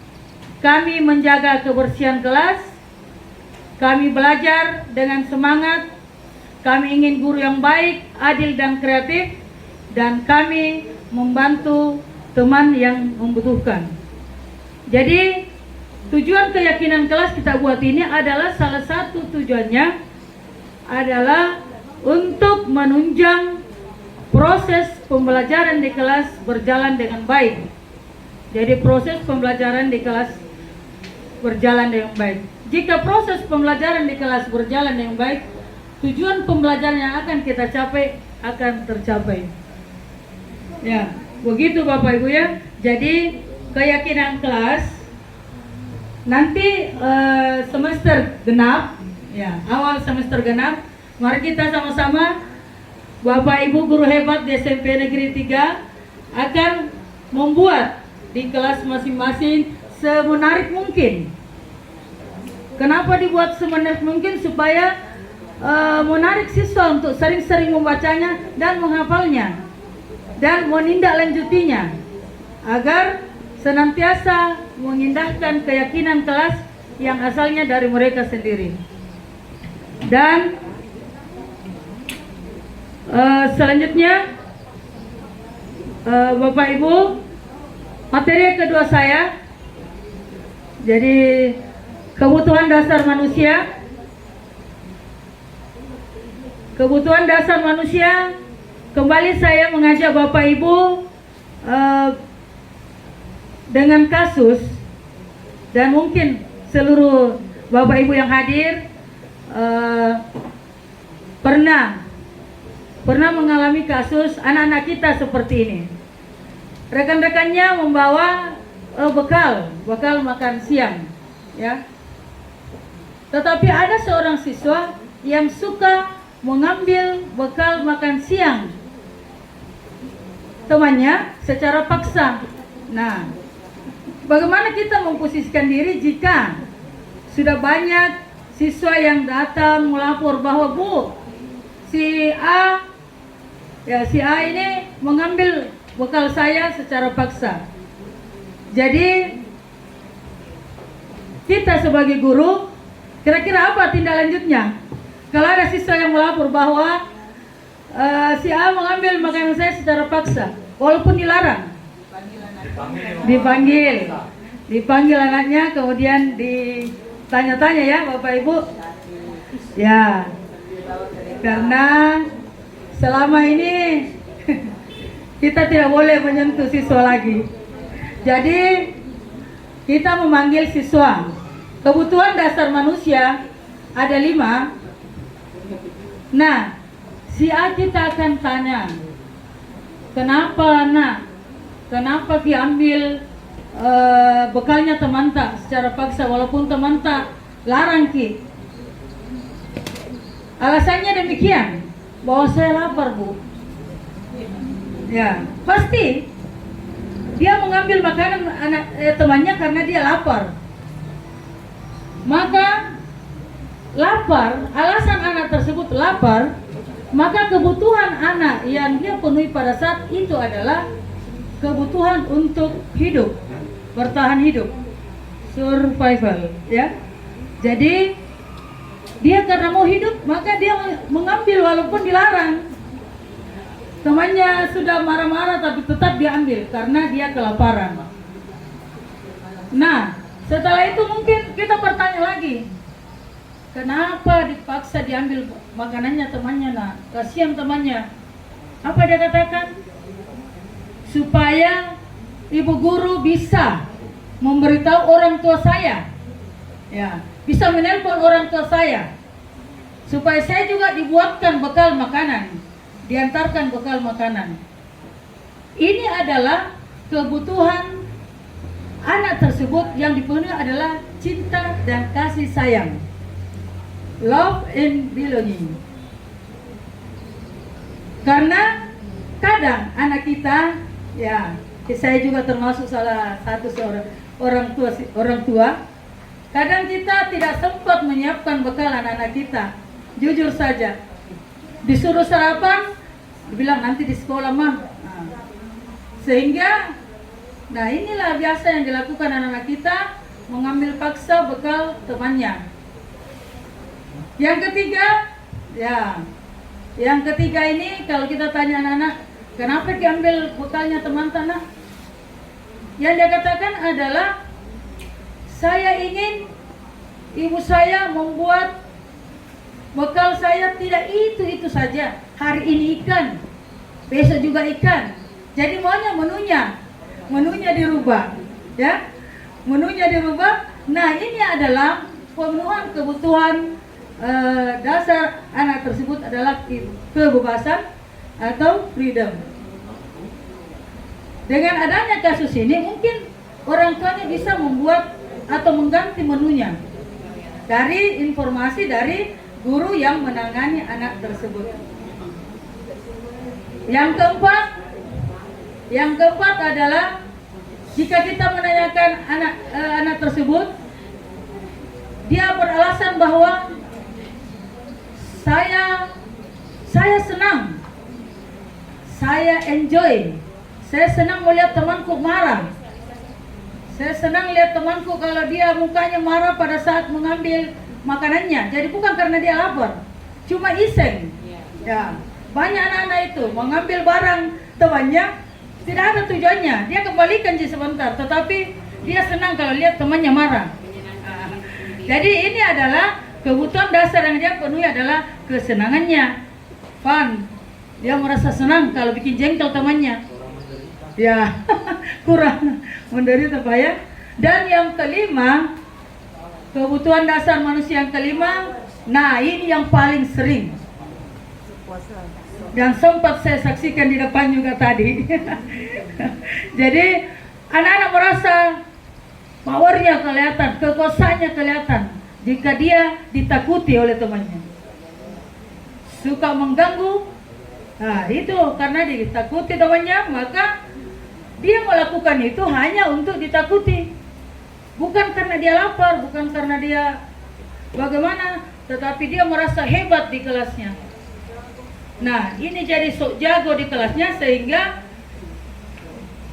kami menjaga kebersihan kelas, kami belajar dengan semangat, kami ingin guru yang baik, adil dan kreatif, dan kami membantu teman yang membutuhkan. Jadi tujuan keyakinan kelas kita buat ini adalah salah satu tujuannya adalah untuk menunjang proses pembelajaran di kelas berjalan dengan baik. Jadi proses pembelajaran di kelas berjalan dengan baik. Jika proses pembelajaran di kelas berjalan dengan baik, tujuan pembelajaran yang akan kita capai akan tercapai. Ya, Begitu Bapak Ibu ya. Jadi keyakinan kelas nanti semester genap, ya awal semester genap, mari kita sama-sama Bapak Ibu guru hebat di SMP Negeri 3 akan membuat di kelas masing-masing semenarik mungkin. Kenapa dibuat semenarik mungkin? Supaya menarik siswa untuk sering-sering membacanya dan menghafalnya dan menindaklanjutinya agar senantiasa mengindahkan keyakinan kelas yang asalnya dari mereka sendiri. Dan selanjutnya Bapak Ibu, materi kedua saya jadi kebutuhan dasar manusia. Kebutuhan dasar manusia, kembali saya mengajak Bapak Ibu dengan kasus, dan mungkin seluruh Bapak Ibu yang hadir pernah mengalami kasus anak-anak kita seperti ini. Rekan-rekannya membawa bekal makan siang, ya. Tetapi ada seorang siswa yang suka mengambil bekal makan siang temannya secara paksa. Nah, bagaimana kita memposisikan diri jika sudah banyak siswa yang datang melapor bahwa Bu, si A ini mengambil bekal saya secara paksa. Jadi kita sebagai guru, kira-kira apa tindak lanjutnya? Kalau ada siswa yang melapor bahwa si A mengambil makanan saya secara paksa, walaupun dilarang, dipanggil anaknya, kemudian ditanya-tanya ya Bapak Ibu, ya, karena selama ini kita tidak boleh menyentuh siswa lagi. Jadi kita memanggil siswa. Kebutuhan dasar manusia ada 5. Nah, si A kita akan tanya, kenapa nak? Kenapa diambil bekalnya teman tak secara paksa walaupun teman tak larang ki? Alasannya demikian, bahwa saya lapar Bu. Ya, pasti dia mengambil makanan temannya karena dia lapar. Maka lapar, alasan anak tersebut lapar, maka kebutuhan anak yang dia penuhi pada saat itu adalah kebutuhan untuk hidup, bertahan hidup, survival, ya. Jadi dia karena mau hidup, maka dia mengambil walaupun dilarang. Temannya sudah marah-marah tapi tetap diambil karena dia kelaparan. Nah, setelah itu mungkin kita bertanya lagi, kenapa dipaksa diambil makanannya temannya? Nah, kasihan temannya. Apa dia katakan? Supaya ibu guru bisa memberitahu orang tua saya, ya, bisa menelpon orang tua saya, supaya saya juga dibuatkan bekal makanan, diantarkan bekal makanan. Ini adalah kebutuhan anak tersebut yang dipenuhi adalah cinta dan kasih sayang. Love and belonging. Karena kadang anak kita, ya, saya juga termasuk salah satu orang tua. Kadang kita tidak sempat menyiapkan bekal anak-anak kita. Jujur saja, disuruh sarapan, dibilang nanti di sekolah mah. Sehingga, nah inilah biasa yang dilakukan anak-anak kita, mengambil paksa bekal temannya. Yang ketiga ini kalau kita tanya anak-anak, kenapa diambil bekalnya teman tanah? Yang dia katakan adalah, saya ingin ibu saya membuat bekal saya tidak itu saja. Hari ini ikan, besok juga ikan. Jadi maunya menunya dirubah, ya, menunya dirubah. Nah, ini adalah pemenuhan kebutuhan dasar anak tersebut adalah kebebasan atau freedom.
Dengan adanya kasus ini mungkin orang tuanya bisa membuat atau mengganti menunya dari informasi dari guru yang menangani anak tersebut. Yang keempat adalah jika kita menanyakan anak tersebut, dia beralasan bahwa saya senang, saya enjoy, saya senang melihat temanku marah. Saya senang lihat temanku kalau dia mukanya marah pada saat mengambil makanannya. Jadi bukan karena dia lapar, cuma iseng. Ya, banyak anak-anak itu mengambil barang temannya tidak ada tujuannya. Dia kembalikan sebentar, tetapi dia senang kalau lihat temannya marah. Jadi ini adalah kebutuhan dasar yang dia penuhi adalah kesenangannya, fun. Dia merasa senang kalau bikin jengkel temannya. Ya, kurang menderita Pak ya. Dan yang kelima, kebutuhan dasar manusia yang kelima, nah ini yang paling sering dan sempat saya saksikan di depan juga tadi. Jadi anak-anak merasa powernya kelihatan, kekuasaannya kelihatan jika dia ditakuti oleh temannya. Suka mengganggu, nah itu karena ditakuti temannya, maka dia melakukan itu hanya untuk ditakuti, bukan karena dia lapar, bukan karena dia bagaimana, tetapi dia merasa hebat di kelasnya. Nah, ini jadi sok jago di kelasnya sehingga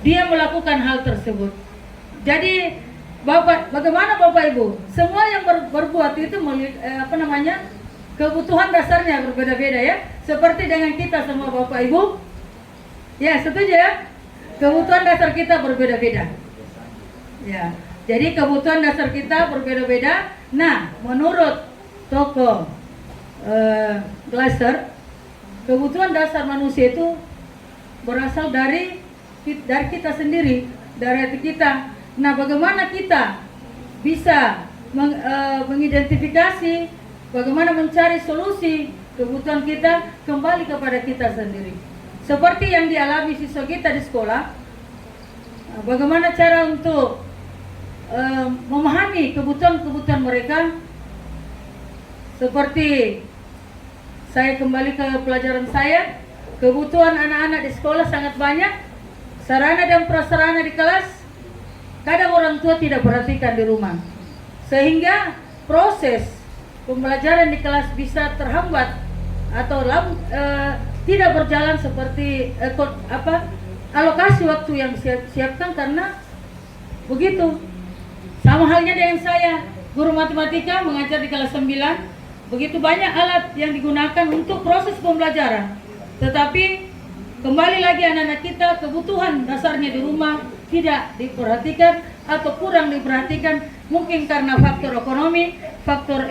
dia melakukan hal tersebut. Jadi bagaimana Bapak Ibu? Semua yang berbuat itu kebutuhan dasarnya berbeda-beda ya. Seperti dengan kita semua Bapak Ibu. Ya, setuju ya? Kebutuhan dasar kita berbeda-beda. Ya, jadi kebutuhan dasar kita berbeda-beda. Nah, menurut tokoh Glasser, kebutuhan dasar manusia itu berasal dari kita sendiri, dari hati kita. Nah, bagaimana kita bisa mengidentifikasi, bagaimana mencari solusi kebutuhan kita kembali kepada kita sendiri. Seperti yang dialami siswa kita di sekolah, bagaimana cara untuk memahami kebutuhan-kebutuhan mereka. Seperti saya kembali ke pelajaran saya, kebutuhan anak-anak di sekolah sangat banyak, sarana dan prasarana di kelas, kadang orang tua tidak perhatikan di rumah, sehingga proses pembelajaran di kelas bisa terhambat atau tidak berjalan seperti alokasi waktu yang siapkan karena begitu. Sama halnya dengan saya, guru matematika mengajar di kelas 9, begitu banyak alat yang digunakan untuk proses pembelajaran. Tetapi kembali lagi anak-anak kita kebutuhan dasarnya di rumah tidak diperhatikan atau kurang diperhatikan, mungkin karena faktor ekonomi, faktor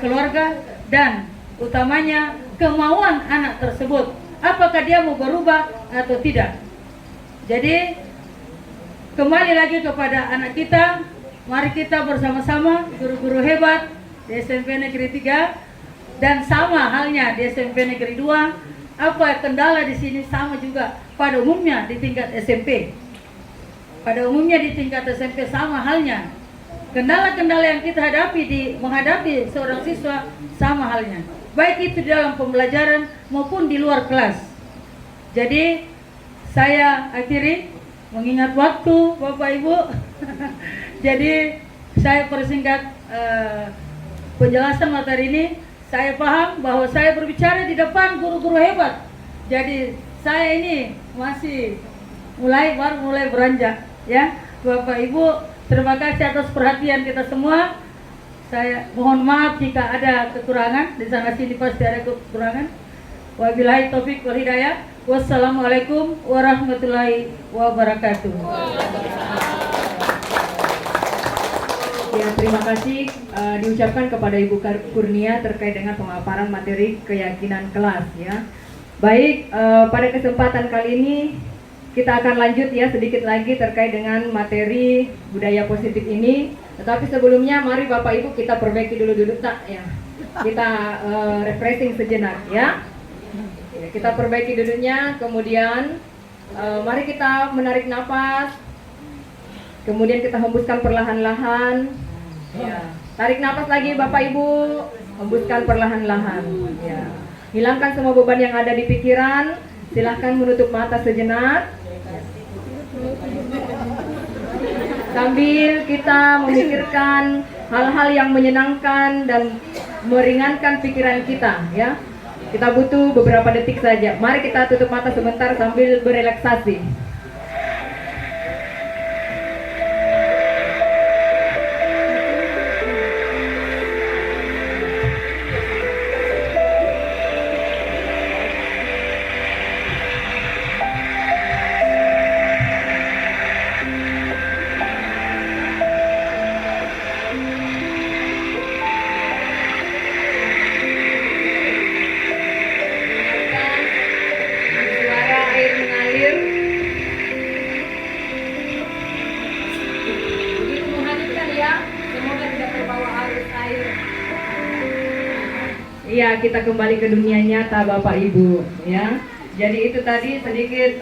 keluarga, dan utamanya kemauan anak tersebut, apakah dia mau berubah atau tidak. Jadi kembali lagi kepada anak kita, mari kita bersama-sama guru-guru hebat di SMP Negeri 3 dan sama halnya di SMP Negeri 2. Apa kendala di sini sama juga pada umumnya di tingkat SMP. Pada umumnya di tingkat SMP sama halnya. Kendala-kendala yang kita menghadapi seorang siswa sama halnya, baik itu dalam pembelajaran maupun di luar kelas. Jadi saya akhiri mengingat waktu Bapak Ibu. Jadi saya persingkat penjelasan materi ini. Saya paham bahwa saya berbicara di depan guru-guru hebat. Jadi saya ini masih baru mulai beranjak ya. Bapak Ibu, terima kasih atas perhatian kita semua. Saya mohon maaf jika ada kekurangan, di sana sini pasti ada kekurangan. Wabillahi taufik wal hidayah. Wassalamualaikum warahmatullahi wabarakatuh.
Ya, terima kasih diucapkan kepada Ibu Kurnia terkait dengan pemaparan materi keyakinan kelas ya. Baik, pada kesempatan kali ini kita akan lanjut ya sedikit lagi terkait dengan materi budaya positif ini. Tetapi sebelumnya mari Bapak Ibu kita perbaiki dulu duduk tak ya. Kita refreshing sejenak ya. Kita perbaiki duduknya, kemudian Mari kita menarik nafas, kemudian kita hembuskan perlahan-lahan. Ya. Tarik nafas lagi Bapak Ibu, hembuskan perlahan-lahan. Ya. Hilangkan semua beban yang ada di pikiran. Silahkan menutup mata sejenak. Sambil kita memikirkan hal-hal yang menyenangkan dan meringankan pikiran kita, ya. Kita butuh beberapa detik saja. Mari kita tutup mata sebentar sambil berelaksasi. Suara air mengalir. Begitu menghanyutkan ya. Semoga tidak terbawa arus air. Iya, kita kembali ke dunia nyata Bapak Ibu, ya. Jadi itu tadi sedikit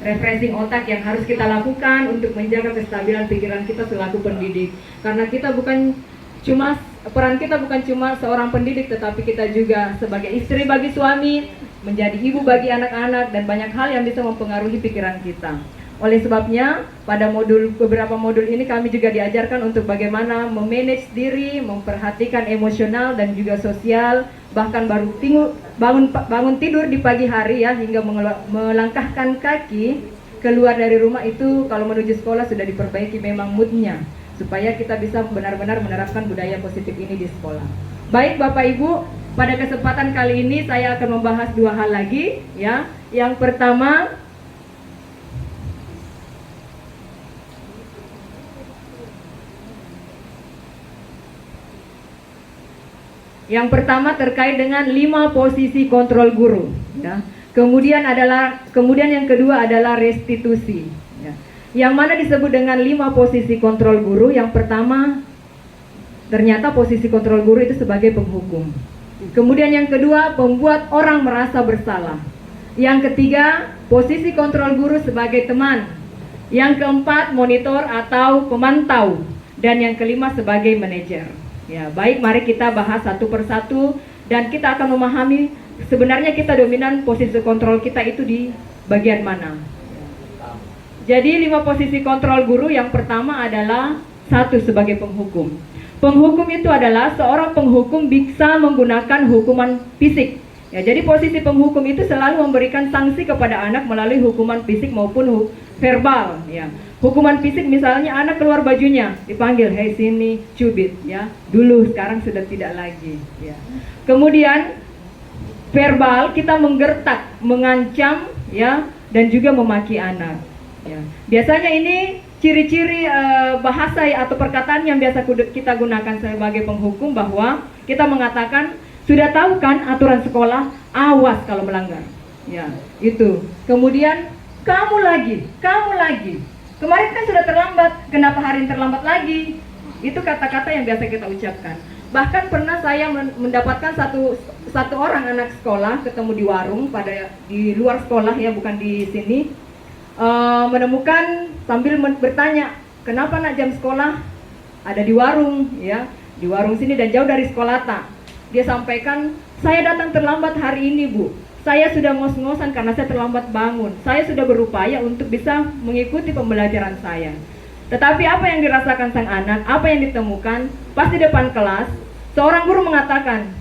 refreshing otak yang harus kita lakukan untuk menjaga kestabilan pikiran kita selaku pendidik. Karena kita peran kita bukan cuma seorang pendidik, tetapi kita juga sebagai istri bagi suami, menjadi ibu bagi anak-anak, dan banyak hal yang bisa mempengaruhi pikiran kita. Oleh sebabnya, pada beberapa modul ini kami juga diajarkan untuk bagaimana memanage diri, memperhatikan emosional dan juga sosial, bahkan bangun tidur di pagi hari ya, hingga melangkahkan kaki keluar dari rumah itu kalau menuju sekolah sudah diperbaiki memang moodnya, supaya kita bisa benar-benar menerapkan budaya positif ini di sekolah. Baik Bapak Ibu, pada kesempatan kali ini saya akan membahas dua hal lagi ya. Yang pertama terkait dengan 5 posisi kontrol guru ya. Kemudian yang kedua adalah restitusi ya. Yang mana disebut dengan 5 posisi kontrol guru. Yang pertama, ternyata posisi kontrol guru itu sebagai penghukum. Kemudian yang kedua, membuat orang merasa bersalah. Yang ketiga, posisi kontrol guru sebagai teman. Yang keempat, monitor atau pemantau. Dan yang kelima, sebagai manajer. Ya, baik, mari kita bahas satu persatu dan kita akan memahami sebenarnya kita dominan posisi kontrol kita itu di bagian mana. Jadi 5 posisi kontrol guru. Yang pertama adalah 1, sebagai penghukum. Penghukum itu adalah seorang penghukum bisa menggunakan hukuman fisik. Ya, jadi posisi penghukum itu selalu memberikan sanksi kepada anak melalui hukuman fisik maupun verbal. Ya. Hukuman fisik misalnya anak keluar bajunya, dipanggil, hei sini, cubit. Ya. Dulu, sekarang sudah tidak lagi. Ya. Kemudian verbal, kita menggertak, mengancam, ya, dan juga memaki anak. Ya. Biasanya ini ciri-ciri bahasa atau perkataan yang biasa kita gunakan sebagai penghukum, bahwa kita mengatakan, sudah tahu kan aturan sekolah, awas kalau melanggar. Ya, itu. Kemudian kamu lagi. Kemarin kan sudah terlambat, kenapa hari ini terlambat lagi? Itu kata-kata yang biasa kita ucapkan. Bahkan pernah saya mendapatkan satu orang anak sekolah ketemu di warung di luar sekolah ya, bukan di sini. Menemukan sambil bertanya, kenapa nak jam sekolah ada di warung ya, di warung sini dan jauh dari sekolah tak. Dia sampaikan, saya datang terlambat hari ini Bu, saya sudah ngos-ngosan karena saya terlambat bangun, saya sudah berupaya untuk bisa mengikuti pembelajaran saya. Tetapi apa yang dirasakan sang anak, apa yang ditemukan, pas di depan kelas, seorang guru mengatakan,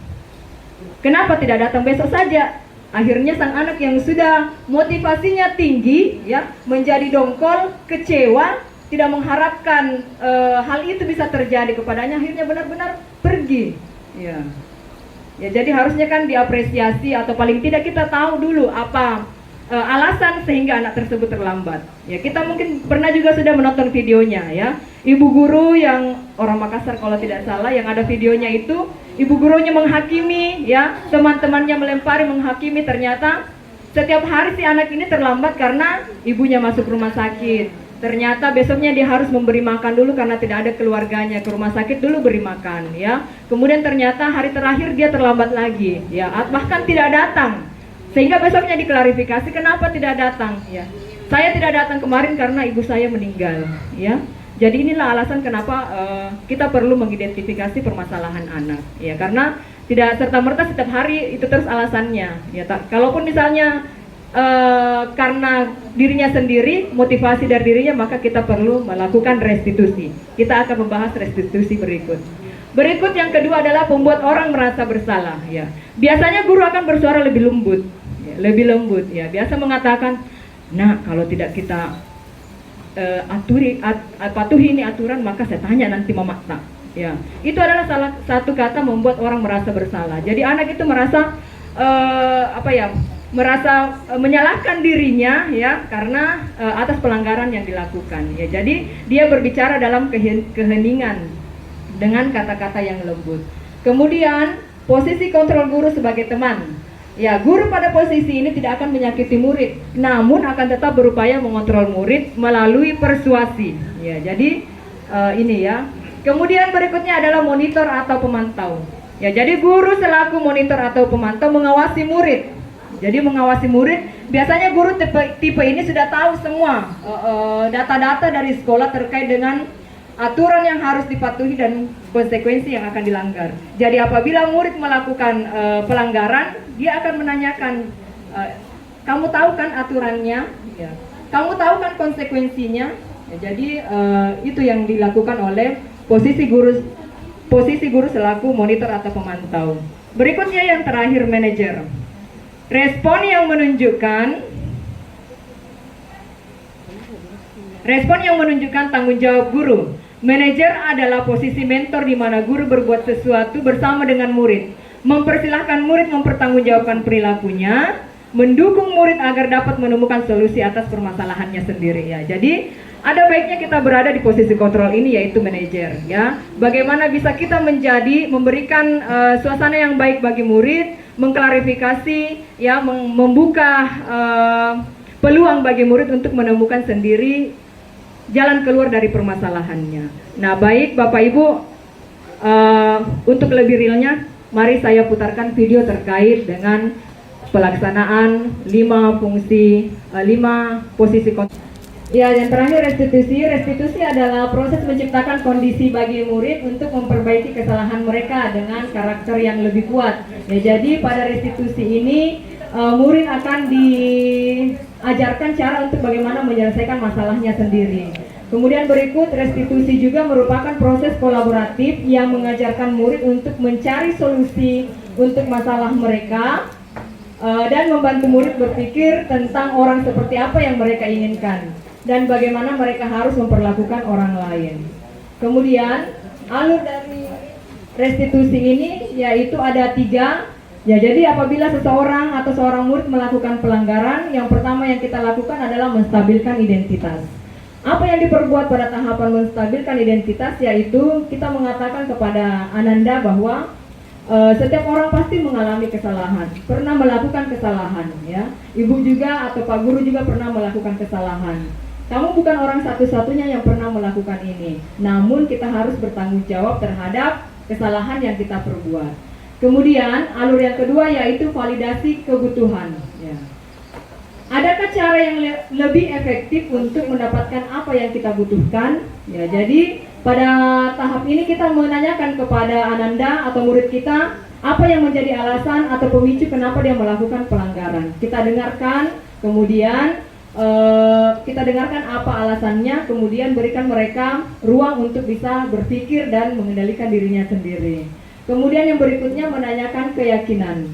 kenapa tidak datang besok saja? Akhirnya sang anak yang sudah motivasinya tinggi ya, menjadi dongkol, kecewa, tidak mengharapkan hal itu bisa terjadi kepadanya, akhirnya benar-benar pergi. Ya, jadi harusnya kan diapresiasi, atau paling tidak kita tahu dulu apa alasan sehingga anak tersebut terlambat. Ya, kita mungkin pernah juga sudah menonton videonya ya. Ibu guru yang orang Makassar kalau tidak salah, yang ada videonya itu, ibu gurunya menghakimi ya, teman-temannya melempari, menghakimi. Ternyata setiap hari si anak ini terlambat karena ibunya masuk rumah sakit. Ternyata besoknya dia harus memberi makan dulu karena tidak ada keluarganya, ke rumah sakit dulu beri makan ya. Kemudian ternyata hari terakhir dia terlambat lagi ya, bahkan tidak datang. Sehingga besoknya diklarifikasi kenapa tidak datang, ya. Saya tidak datang kemarin karena ibu saya meninggal, ya. Jadi inilah alasan kenapa kita perlu mengidentifikasi permasalahan anak, ya. Karena tidak serta-merta setiap hari itu terus alasannya, ya. Kalaupun misalnya karena dirinya sendiri, motivasi dari dirinya, maka kita perlu melakukan restitusi. Kita akan membahas restitusi berikut. Berikut yang kedua adalah membuat orang merasa bersalah, ya. Biasanya guru akan bersuara lebih lembut, ya, lebih lembut, ya. Biasa mengatakan, nah kalau tidak kita patuhi ini aturan, maka saya tanya nanti mama tak. Ya, itu adalah salah satu kata membuat orang merasa bersalah. Jadi anak itu merasa merasa menyalahkan dirinya, ya, karena atas pelanggaran yang dilakukan, ya. Jadi dia berbicara dalam keheningan dengan kata-kata yang lembut. Kemudian posisi kontrol guru sebagai teman. Ya, guru pada posisi ini tidak akan menyakiti murid, namun akan tetap berupaya mengontrol murid melalui persuasi. Ya, jadi ini ya. Kemudian berikutnya adalah monitor atau pemantau. Ya, jadi guru selaku monitor atau pemantau mengawasi murid. Jadi mengawasi murid, biasanya guru tipe ini sudah tahu semua data-data dari sekolah terkait dengan aturan yang harus dipatuhi dan konsekuensi yang akan dilanggar. Jadi apabila murid melakukan pelanggaran, dia akan menanyakan, kamu tahu kan aturannya? Ya. Kamu tahu kan konsekuensinya? Ya, jadi itu yang dilakukan oleh posisi guru selaku monitor atau pemantau. Berikutnya yang terakhir, manajer. Respon yang menunjukkan tanggung jawab guru. Manajer adalah posisi mentor di mana guru berbuat sesuatu bersama dengan murid, mempersilahkan murid mempertanggungjawabkan perilakunya, mendukung murid agar dapat menemukan solusi atas permasalahannya sendiri, ya. Jadi ada baiknya kita berada di posisi kontrol ini, yaitu manajer, ya. Bagaimana bisa kita memberikan suasana yang baik bagi murid, mengklarifikasi, ya, membuka peluang bagi murid untuk menemukan sendiri jalan keluar dari permasalahannya. Nah, baik Bapak Ibu, untuk lebih realnya, mari saya putarkan video terkait dengan pelaksanaan 5 posisi. Ya, yang terakhir restitusi. Restitusi adalah proses menciptakan kondisi bagi murid untuk memperbaiki kesalahan mereka dengan karakter yang lebih kuat. Ya, jadi pada restitusi ini murid akan diajarkan cara untuk bagaimana menyelesaikan masalahnya sendiri. Kemudian berikut, restitusi juga merupakan proses kolaboratif yang mengajarkan murid untuk mencari solusi untuk masalah mereka dan membantu murid berpikir tentang orang seperti apa yang mereka inginkan dan bagaimana mereka harus memperlakukan orang lain. Kemudian alur dari restitusi ini yaitu ada 3. Ya, jadi apabila seseorang atau seorang murid melakukan pelanggaran, yang pertama yang kita lakukan adalah menstabilkan identitas. Apa yang diperbuat pada tahapan menstabilkan identitas, yaitu kita mengatakan kepada Ananda bahwa setiap orang pasti mengalami kesalahan, pernah melakukan kesalahan, ya. Ibu juga atau Pak Guru juga pernah melakukan kesalahan. Kamu bukan orang satu-satunya yang pernah melakukan ini, namun kita harus bertanggung jawab terhadap kesalahan yang kita perbuat. Kemudian alur yang kedua yaitu validasi kebutuhan, ya. Adakah cara yang lebih efektif untuk mendapatkan apa yang kita butuhkan? Ya, jadi pada tahap ini kita menanyakan kepada Ananda atau murid kita apa yang menjadi alasan atau pemicu kenapa dia melakukan pelanggaran. Kita dengarkan, kemudian kita dengarkan apa alasannya, kemudian berikan mereka ruang untuk bisa berpikir dan mengendalikan dirinya sendiri. Kemudian yang berikutnya menanyakan keyakinan.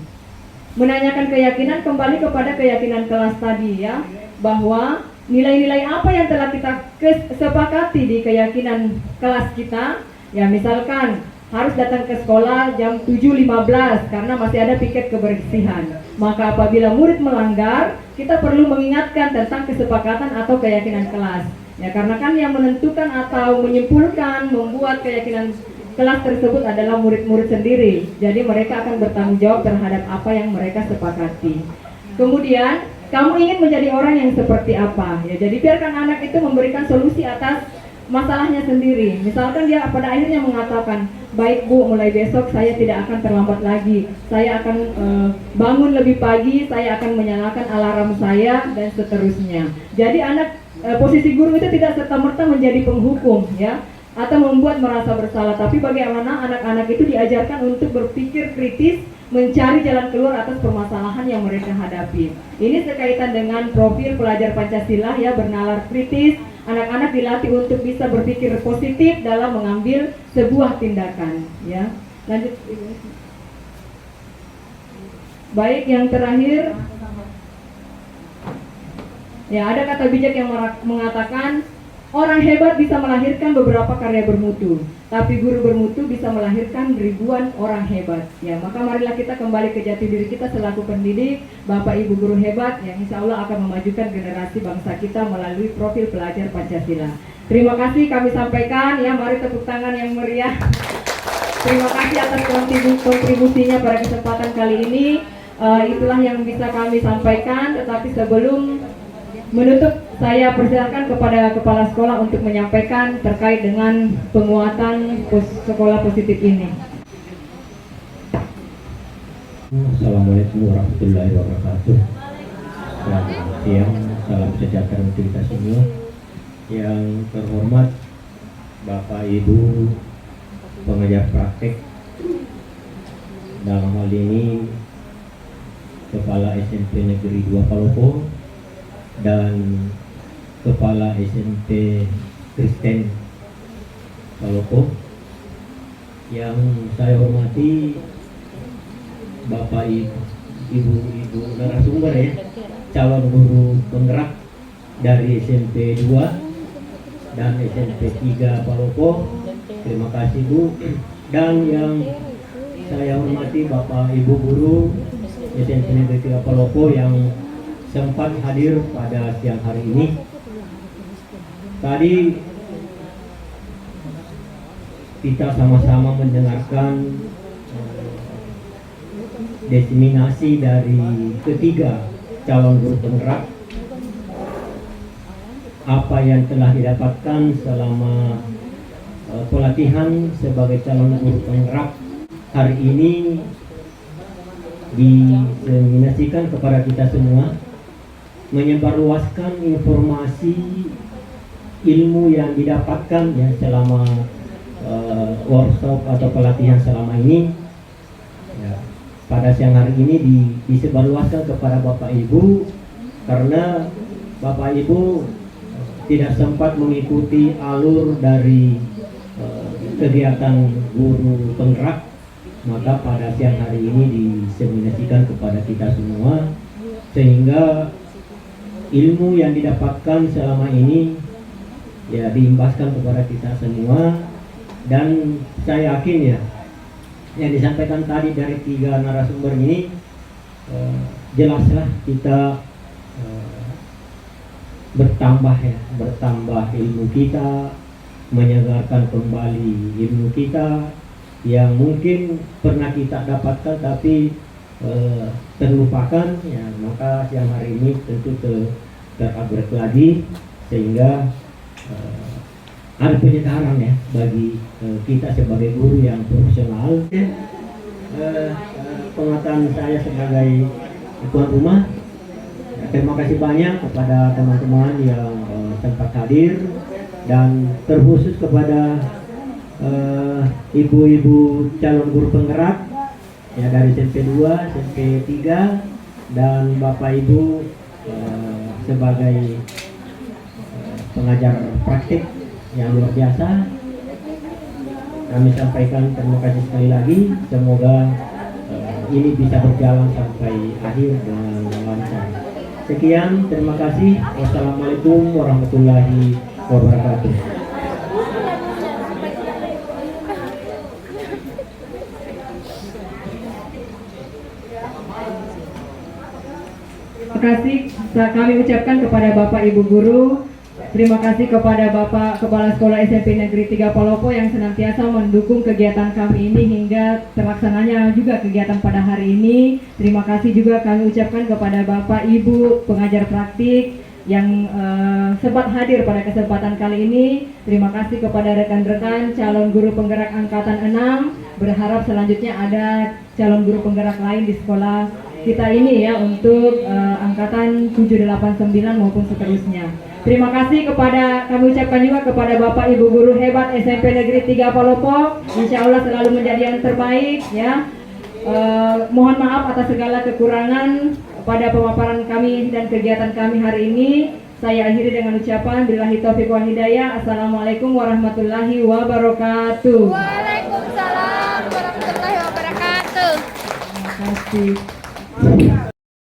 Menanyakan keyakinan kembali kepada keyakinan kelas tadi, ya, bahwa nilai-nilai apa yang telah kita sepakati di keyakinan kelas kita. Ya, misalkan harus datang ke sekolah jam 7.15 karena masih ada piket kebersihan. Maka apabila murid melanggar, kita perlu mengingatkan tentang kesepakatan atau keyakinan kelas. Ya, karena kan yang menentukan atau menyimpulkan membuat keyakinan kelas tersebut adalah murid-murid sendiri. Jadi mereka akan bertanggung jawab terhadap apa yang mereka sepakati. Kemudian, kamu ingin menjadi orang yang seperti apa? Ya, jadi biarkan anak itu memberikan solusi atas masalahnya sendiri. Misalkan dia pada akhirnya mengatakan, baik Bu, mulai besok saya tidak akan terlambat lagi. Saya akan bangun lebih pagi, saya akan menyalakan alarm saya, dan seterusnya. Jadi posisi guru itu tidak serta-merta menjadi penghukum, ya, atau membuat merasa bersalah. Tapi bagaimana anak-anak itu diajarkan untuk berpikir kritis, mencari jalan keluar atas permasalahan yang mereka hadapi. Ini sekaitan dengan profil pelajar Pancasila, ya, bernalar kritis. Anak-anak dilatih untuk bisa berpikir positif dalam mengambil sebuah tindakan, ya. Lanjut. Baik, yang terakhir, ya, ada kata bijak yang mengatakan orang hebat bisa melahirkan beberapa karya bermutu, tapi guru bermutu bisa melahirkan ribuan orang hebat. Ya, maka marilah kita kembali ke jati diri kita selaku pendidik, Bapak Ibu guru hebat yang insya Allah akan memajukan generasi bangsa kita melalui profil pelajar Pancasila. Terima kasih kami sampaikan, ya, mari tepuk tangan yang meriah. Terima kasih atas kontribusinya pada kesempatan kali ini. Itulah yang bisa kami sampaikan, tetapi sebelum menutup, saya persilakan kepada kepala sekolah untuk menyampaikan terkait dengan penguatan sekolah positif ini.
Assalamualaikum warahmatullahi wabarakatuh. Selamat siang, salam sejahtera untuk kita semua. Yang terhormat Bapak Ibu pengajar praktek, dalam hal ini Kepala SMP Negeri 2 Palopo dan Kepala SMP Kristen Palopo, yang saya hormati Bapak Ibu narasumber, ya, calon guru penggerak dari SMP 2 dan SMP 3 Palopo. Terima kasih Bu. Dan yang saya hormati Bapak Ibu guru SMP Negeri 3 Palopo yang sempat hadir pada siang hari ini. Tadi kita sama-sama mendengarkan diseminasi dari ketiga calon guru penggerak, apa yang telah didapatkan selama pelatihan sebagai calon guru penggerak hari ini diseminasikan kepada kita semua, menyebarluaskan informasi ilmu yang didapatkan, ya, selama workshop atau pelatihan selama ini, ya, pada siang hari ini disebarluaskan kepada Bapak Ibu, karena Bapak Ibu tidak sempat mengikuti alur dari kegiatan guru penggerak, maka pada siang hari ini diseminasikan kepada kita semua, sehingga ilmu yang didapatkan selama ini, ya, diimbaskan kepada kita semua. Dan saya yakin, ya, yang disampaikan tadi dari tiga narasumber ini, jelaslah kita bertambah ilmu kita, menyegarkan kembali ilmu kita yang mungkin pernah kita dapatkan tapi terlupakan, ya. Maka siang hari ini tentu terupgrade lagi, sehingga ada penyegaran, ya, bagi kita sebagai guru yang profesional. Pengataan saya sebagai tuan rumah, terima kasih banyak kepada teman-teman yang sempat hadir, dan terkhusus kepada ibu-ibu calon guru penggerak, ya, dari SMP 2, SMP 3, dan Bapak Ibu sebagai pengajar praktik yang luar biasa. Kami sampaikan terima kasih sekali lagi. Semoga ini bisa berjalan sampai akhir dengan lancar. Sekian, terima kasih. Wassalamualaikum warahmatullahi wabarakatuh.
Terima kasih kami ucapkan kepada Bapak Ibu guru. Terima kasih kepada Bapak Kepala Sekolah SMP Negeri 3 Palopo yang senantiasa mendukung kegiatan kami ini hingga terlaksananya juga kegiatan pada hari ini. Terima kasih juga kami ucapkan kepada Bapak Ibu pengajar praktik yang sempat hadir pada kesempatan kali ini. Terima kasih kepada rekan-rekan calon guru penggerak angkatan 6. Berharap selanjutnya ada calon guru penggerak lain di sekolah kita ini ya, untuk angkatan 789 maupun seterusnya. Terima kasih kami ucapkan juga kepada Bapak Ibu guru hebat SMP Negeri 3 Palopo. Insya Allah selalu menjadi yang terbaik ya. Mohon maaf atas segala kekurangan pada pemaparan kami dan kegiatan kami hari ini. Saya akhiri dengan ucapan billahi taufiq wal hidayah. Assalamualaikum warahmatullahi wabarakatuh.
Waalaikumsalam warahmatullahi wabarakatuh.
Terima kasih.